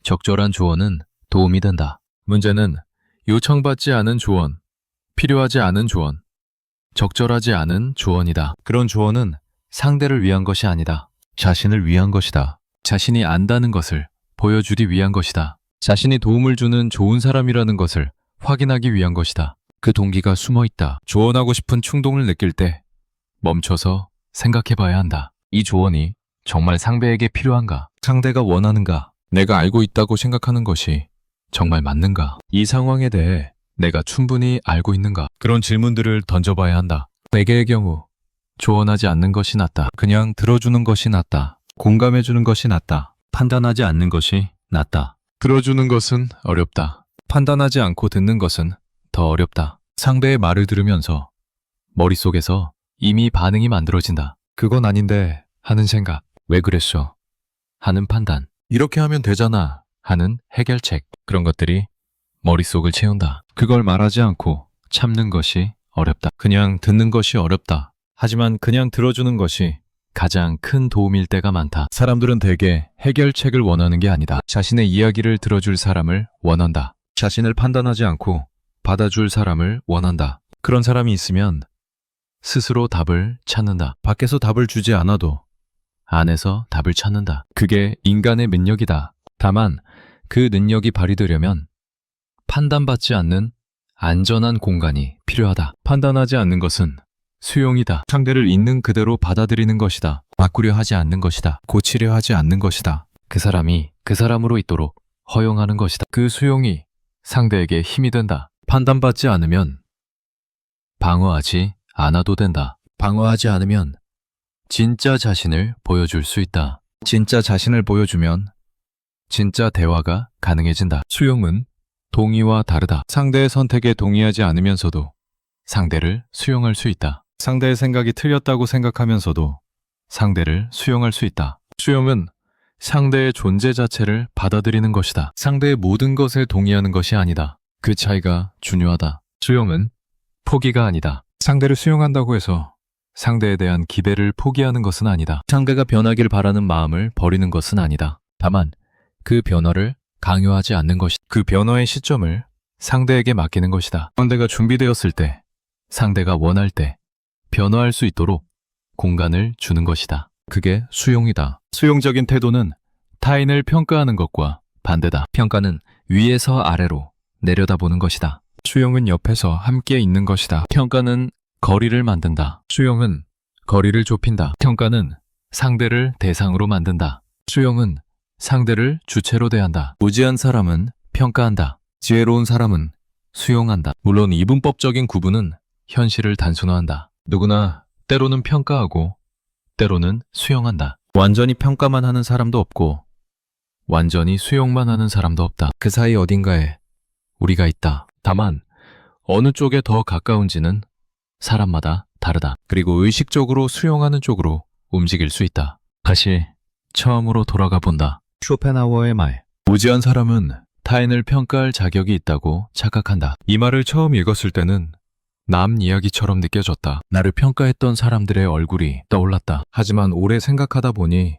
적절한 조언은 도움이 된다. 문제는 요청받지 않은 조언, 필요하지 않은 조언, 적절하지 않은 조언이다. 그런 조언은 상대를 위한 것이 아니다. 자신을 위한 것이다. 자신이 안다는 것을 보여주기 위한 것이다. 자신이 도움을 주는 좋은 사람이라는 것을 확인하기 위한 것이다. 그 동기가 숨어 있다. 조언하고 싶은 충동을 느낄 때 멈춰서 생각해 봐야 한다. 이 조언이 정말 상대에게 필요한가? 상대가 원하는가? 내가 알고 있다고 생각하는 것이 정말 맞는가? 이 상황에 대해 내가 충분히 알고 있는가? 그런 질문들을 던져봐야 한다. 대개의 경우 조언하지 않는 것이 낫다. 그냥 들어주는 것이 낫다. 공감해주는 것이 낫다. 판단하지 않는 것이 낫다. 들어주는 것은 어렵다. 판단하지 않고 듣는 것은 더 어렵다. 상대의 말을 들으면서 머릿속에서 이미 반응이 만들어진다. 그건 아닌데 하는 생각. 왜 그랬어? 하는 판단. 이렇게 하면 되잖아 하는 해결책. 그런 것들이 머릿속을 채운다. 그걸 말하지 않고 참는 것이 어렵다. 그냥 듣는 것이 어렵다. 하지만 그냥 들어주는 것이 가장 큰 도움일 때가 많다. 사람들은 대개 해결책을 원하는 게 아니다. 자신의 이야기를 들어줄 사람을 원한다. 자신을 판단하지 않고 받아줄 사람을 원한다. 그런 사람이 있으면 스스로 답을 찾는다. 밖에서 답을 주지 않아도 안에서 답을 찾는다. 그게 인간의 능력이다. 다만 그 능력이 발휘되려면 판단받지 않는 안전한 공간이 필요하다. 판단하지 않는 것은 수용이다. 상대를 있는 그대로 받아들이는 것이다. 바꾸려 하지 않는 것이다. 고치려 하지 않는 것이다. 그 사람이 그 사람으로 있도록 허용하는 것이다. 그 수용이 상대에게 힘이 된다. 판단받지 않으면 방어하지 않아도 된다. 방어하지 않으면 진짜 자신을 보여줄 수 있다. 진짜 자신을 보여주면 진짜 대화가 가능해진다. 수용은 동의와 다르다. 상대의 선택에 동의하지 않으면서도 상대를 수용할 수 있다. 상대의 생각이 틀렸다고 생각하면서도 상대를 수용할 수 있다. 수용은 상대의 존재 자체를 받아들이는 것이다. 상대의 모든 것에 동의하는 것이 아니다. 그 차이가 중요하다. 수용은 포기가 아니다. 상대를 수용한다고 해서 상대에 대한 기대를 포기하는 것은 아니다. 상대가 변하길 바라는 마음을 버리는 것은 아니다. 다만 그 변화를 강요하지 않는 것이다. 그 변화의 시점을 상대에게 맡기는 것이다. 상대가 준비되었을 때, 상대가 원할 때 변화할 수 있도록 공간을 주는 것이다. 그게 수용이다. 수용적인 태도는 타인을 평가하는 것과 반대다. 평가는 위에서 아래로 내려다보는 것이다. 수용은 옆에서 함께 있는 것이다. 평가는 거리를 만든다. 수용은 거리를 좁힌다. 평가는 상대를 대상으로 만든다. 수용은 상대를 주체로 대한다. 무지한 사람은 평가한다. 지혜로운 사람은 수용한다. 물론 이분법적인 구분은 현실을 단순화한다. 누구나 때로는 평가하고 때로는 수용한다. 완전히 평가만 하는 사람도 없고 완전히 수용만 하는 사람도 없다. 그 사이 어딘가에 우리가 있다. 다만 어느 쪽에 더 가까운지는 사람마다 다르다. 그리고 의식적으로 수용하는 쪽으로 움직일 수 있다. 다시 처음으로 돌아가 본다. 쇼펜하우어의 말. 무지한 사람은 타인을 평가할 자격이 있다고 착각한다. 이 말을 처음 읽었을 때는 남 이야기처럼 느껴졌다. 나를 평가했던 사람들의 얼굴이 떠올랐다. 하지만 오래 생각하다 보니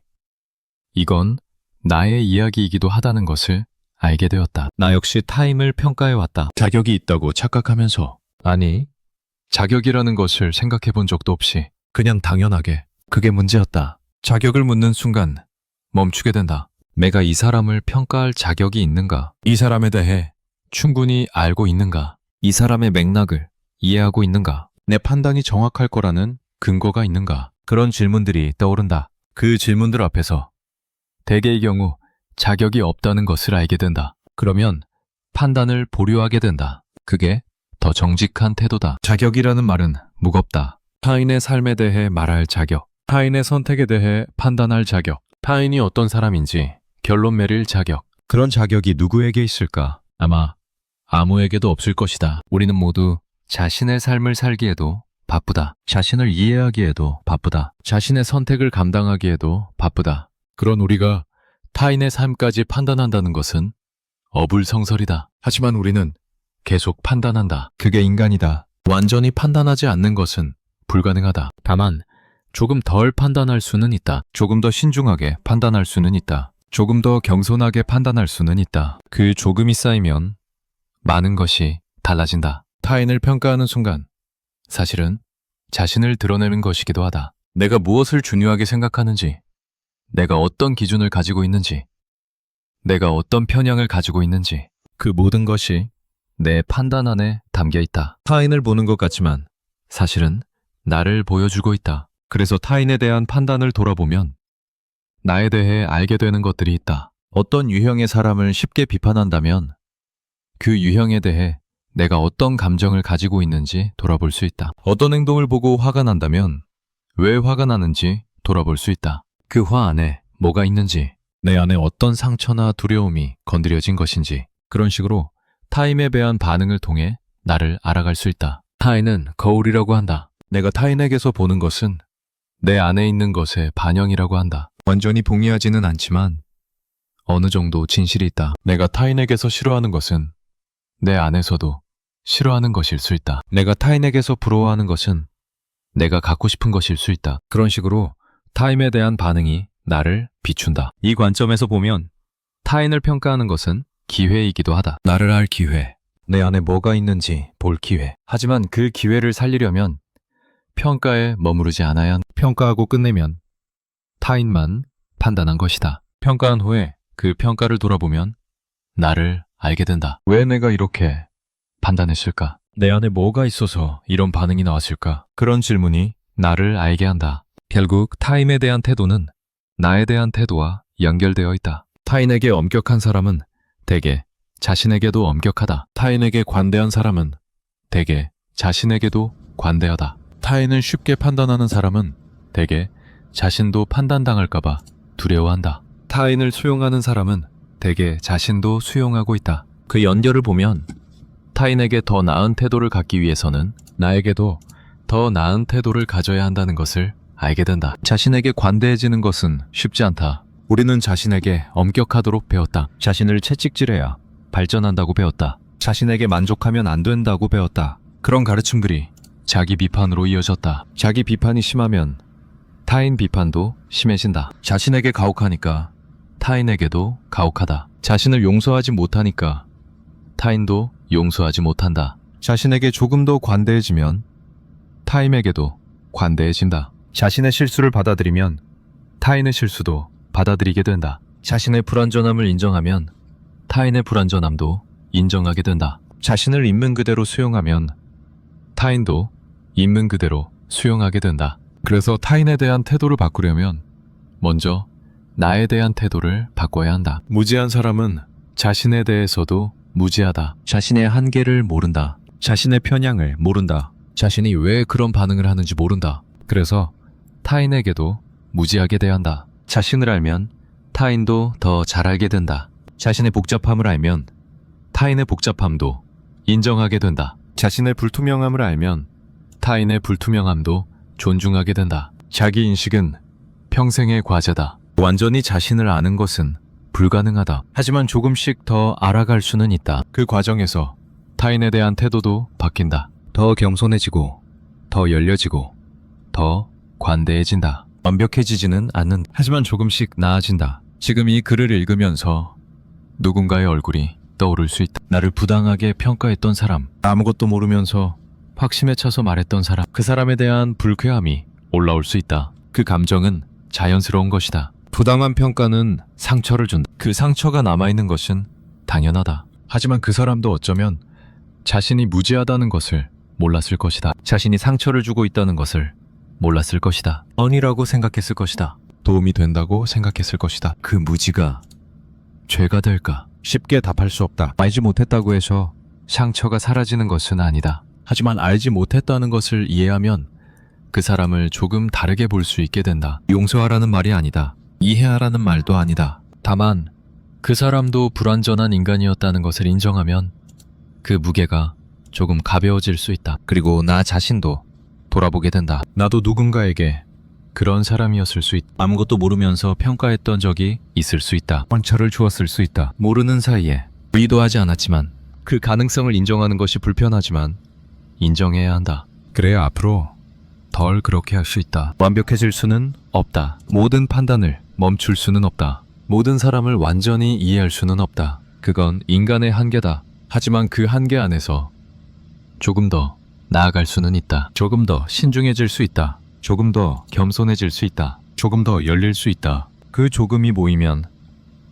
이건 나의 이야기이기도 하다는 것을 알게 되었다. 나 역시 타인을 평가해왔다. 자격이 있다고 착각하면서. 아니, 자격이라는 것을 생각해 본 적도 없이 그냥 당연하게 그게 문제였다. 자격을 묻는 순간 멈추게 된다. 내가 이 사람을 평가할 자격이 있는가? 이 사람에 대해 충분히 알고 있는가? 이 사람의 맥락을 이해하고 있는가? 내 판단이 정확할 거라는 근거가 있는가? 그런 질문들이 떠오른다. 그 질문들 앞에서 대개의 경우 자격이 없다는 것을 알게 된다. 그러면 판단을 보류하게 된다. 그게 더 정직한 태도다. 자격이라는 말은 무겁다. 타인의 삶에 대해 말할 자격, 타인의 선택에 대해 판단할 자격, 타인이 어떤 사람인지 결론 내릴 자격. 그런 자격이 누구에게 있을까? 아마 아무에게도 없을 것이다. 우리는 모두 자신의 삶을 살기에도 바쁘다. 자신을 이해하기에도 바쁘다. 자신의 선택을 감당하기에도 바쁘다. 그런 우리가 타인의 삶까지 판단한다는 것은 어불성설이다. 하지만 우리는 계속 판단한다. 그게 인간이다. 완전히 판단하지 않는 것은 불가능하다. 다만 조금 덜 판단할 수는 있다. 조금 더 신중하게 판단할 수는 있다. 조금 더 겸손하게 판단할 수는 있다. 그 조금이 쌓이면 많은 것이 달라진다. 타인을 평가하는 순간 사실은 자신을 드러내는 것이기도 하다. 내가 무엇을 중요하게 생각하는지, 내가 어떤 기준을 가지고 있는지, 내가 어떤 편향을 가지고 있는지, 그 모든 것이 내 판단 안에 담겨 있다. 타인을 보는 것 같지만 사실은 나를 보여주고 있다. 그래서 타인에 대한 판단을 돌아보면 나에 대해 알게 되는 것들이 있다. 어떤 유형의 사람을 쉽게 비판한다면 그 유형에 대해 내가 어떤 감정을 가지고 있는지 돌아볼 수 있다. 어떤 행동을 보고 화가 난다면 왜 화가 나는지 돌아볼 수 있다. 그 화 안에 뭐가 있는지, 내 안에 어떤 상처나 두려움이 건드려진 것인지, 그런 식으로 타인에 대한 반응을 통해 나를 알아갈 수 있다. 타인은 거울이라고 한다. 내가 타인에게서 보는 것은 내 안에 있는 것의 반영이라고 한다. 완전히 동의하지는 않지만 어느 정도 진실이 있다. 내가 타인에게서 싫어하는 것은 내 안에서도 싫어하는 것일 수 있다. 내가 타인에게서 부러워하는 것은 내가 갖고 싶은 것일 수 있다. 그런 식으로 타인에 대한 반응이 나를 비춘다. 이 관점에서 보면 타인을 평가하는 것은 기회이기도 하다. 나를 알 기회, 내 안에 뭐가 있는지 볼 기회. 하지만 그 기회를 살리려면 평가에 머무르지 않아야 한다. 평가하고 끝내면 타인만 판단한 것이다. 평가한 후에 그 평가를 돌아보면 나를 알게 된다. 왜 내가 이렇게 판단했을까? 내 안에 뭐가 있어서 이런 반응이 나왔을까? 그런 질문이 나를 알게 한다. 결국 타인에 대한 태도는 나에 대한 태도와 연결되어 있다. 타인에게 엄격한 사람은 대개 자신에게도 엄격하다. 타인에게 관대한 사람은 대개 자신에게도 관대하다. 타인을 쉽게 판단하는 사람은 대개 자신도 판단당할까봐 두려워한다. 타인을 수용하는 사람은 대개 자신도 수용하고 있다. 그 연결을 보면 타인에게 더 나은 태도를 갖기 위해서는 나에게도 더 나은 태도를 가져야 한다는 것을 알게 된다. 자신에게 관대해지는 것은 쉽지 않다. 우리는 자신에게 엄격하도록 배웠다. 자신을 채찍질해야 발전한다고 배웠다. 자신에게 만족하면 안 된다고 배웠다. 그런 가르침들이 자기 비판으로 이어졌다. 자기 비판이 심하면 타인 비판도 심해진다. 자신에게 가혹하니까 타인에게도 가혹하다. 자신을 용서하지 못하니까 타인도 용서하지 못한다. 자신에게 조금 더 관대해지면 타인에게도 관대해진다. 자신의 실수를 받아들이면 타인의 실수도 받아들이게 된다. 자신의 불완전함을 인정하면 타인의 불완전함도 인정하게 된다. 자신을 있는 그대로 수용하면 타인도 있는 그대로 수용하게 된다. 그래서 타인에 대한 태도를 바꾸려면 먼저 나에 대한 태도를 바꿔야 한다. 무지한 사람은 자신에 대해서도 무지하다. 자신의 한계를 모른다. 자신의 편향을 모른다. 자신이 왜 그런 반응을 하는지 모른다. 그래서 타인에게도 무지하게 대한다. 자신을 알면 타인도 더 잘 알게 된다. 자신의 복잡함을 알면 타인의 복잡함도 인정하게 된다. 자신의 불투명함을 알면 타인의 불투명함도 존중하게 된다. 자기 인식은 평생의 과제다. 완전히 자신을 아는 것은 불가능하다. 하지만 조금씩 더 알아갈 수는 있다. 그 과정에서 타인에 대한 태도도 바뀐다. 더 겸손해지고, 더 열려지고, 더 관대해진다. 완벽해지지는 않는, 하지만 조금씩 나아진다. 지금 이 글을 읽으면서 누군가의 얼굴이 떠오를 수 있다. 나를 부당하게 평가했던 사람, 아무것도 모르면서 확신에 차서 말했던 사람, 그 사람에 대한 불쾌함이 올라올 수 있다. 그 감정은 자연스러운 것이다. 부당한 평가는 상처를 준다. 그 상처가 남아있는 것은 당연하다. 하지만 그 사람도 어쩌면 자신이 무지하다는 것을 몰랐을 것이다. 자신이 상처를 주고 있다는 것을 몰랐을 것이다. 언이라고 생각했을 것이다. 도움이 된다고 생각했을 것이다. 그 무지가 죄가 될까? 쉽게 답할 수 없다. 알지 못했다고 해서 상처가 사라지는 것은 아니다. 하지만 알지 못했다는 것을 이해하면 그 사람을 조금 다르게 볼 수 있게 된다. 용서하라는 말이 아니다. 이해하라는 말도 아니다. 다만 그 사람도 불완전한 인간이었다는 것을 인정하면 그 무게가 조금 가벼워질 수 있다. 그리고 나 자신도 돌아보게 된다. 나도 누군가에게 그런 사람이었을 수 있다. 아무것도 모르면서 평가했던 적이 있을 수 있다. 상처를 주었을 수 있다. 모르는 사이에 의도하지 않았지만 그 가능성을 인정하는 것이 불편하지만 인정해야 한다. 그래야 앞으로 덜 그렇게 할 수 있다. 완벽해질 수는 없다. 모든 판단을 멈출 수는 없다. 모든 사람을 완전히 이해할 수는 없다. 그건 인간의 한계다. 하지만 그 한계 안에서 조금 더 나아갈 수는 있다. 조금 더 신중해질 수 있다. 조금 더 겸손해질 수 있다. 조금 더 열릴 수 있다. 그 조금이 모이면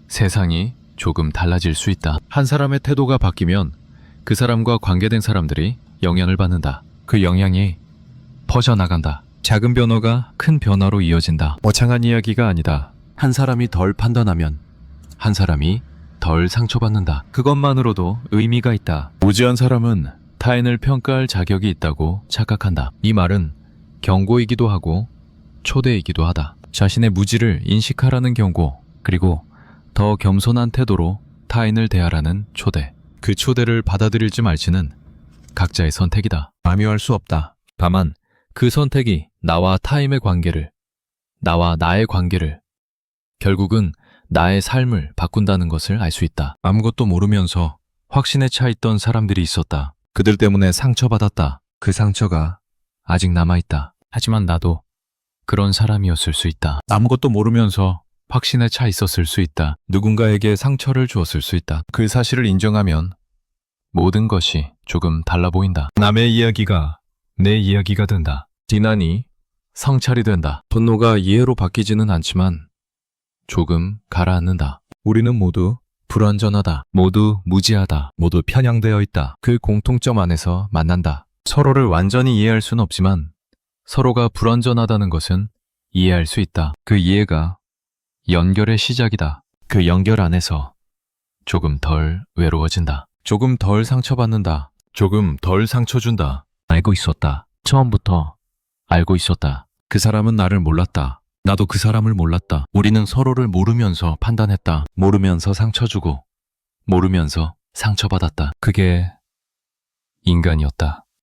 세상이 조금 달라질 수 있다. 한 사람의 태도가 바뀌면 그 사람과 관계된 사람들이 영향을 받는다. 그 영향이 퍼져나간다. 작은 변화가 큰 변화로 이어진다. 거창한 이야기가 아니다. 한 사람이 덜 판단하면 한 사람이 덜 상처받는다. 그것만으로도 의미가 있다. 무지한 사람은 타인을 평가할 자격이 있다고 착각한다. 이 말은 경고이기도 하고 초대이기도 하다. 자신의 무지를 인식하라는 경고, 그리고 더 겸손한 태도로 타인을 대하라는 초대. 그 초대를 받아들일지 말지는 각자의 선택이다. 강요할 수 없다. 다만 그 선택이 나와 타인의 관계를, 나와 나의 관계를, 결국은 나의 삶을 바꾼다는 것을 알 수 있다. 아무것도 모르면서 확신에 차 있던 사람들이 있었다. 그들 때문에 상처받았다. 그 상처가 아직 남아있다. 하지만 나도 그런 사람이었을 수 있다. 아무것도 모르면서 확신에 차 있었을 수 있다. 누군가에게 상처를 주었을 수 있다. 그 사실을 인정하면 모든 것이 조금 달라 보인다. 남의 이야기가 내 이야기가 된다. 비난이 성찰이 된다. 분노가 이해로 바뀌지는 않지만 조금 가라앉는다. 우리는 모두 불완전하다. 모두 무지하다. 모두 편향되어 있다. 그 공통점 안에서 만난다. 서로를 완전히 이해할 순 없지만 서로가 불완전하다는 것은 이해할 수 있다. 그 이해가 연결의 시작이다. 그 연결 안에서 조금 덜 외로워진다. 조금 덜 상처받는다. 조금 덜 상처 준다. 알고 있었다. 처음부터 알고 있었다. 그 사람은 나를 몰랐다. 나도 그 사람을 몰랐다. 우리는 서로를 모르면서 판단했다. 모르면서 상처 주고, 모르면서 상처받았다. 그게 인간이었다.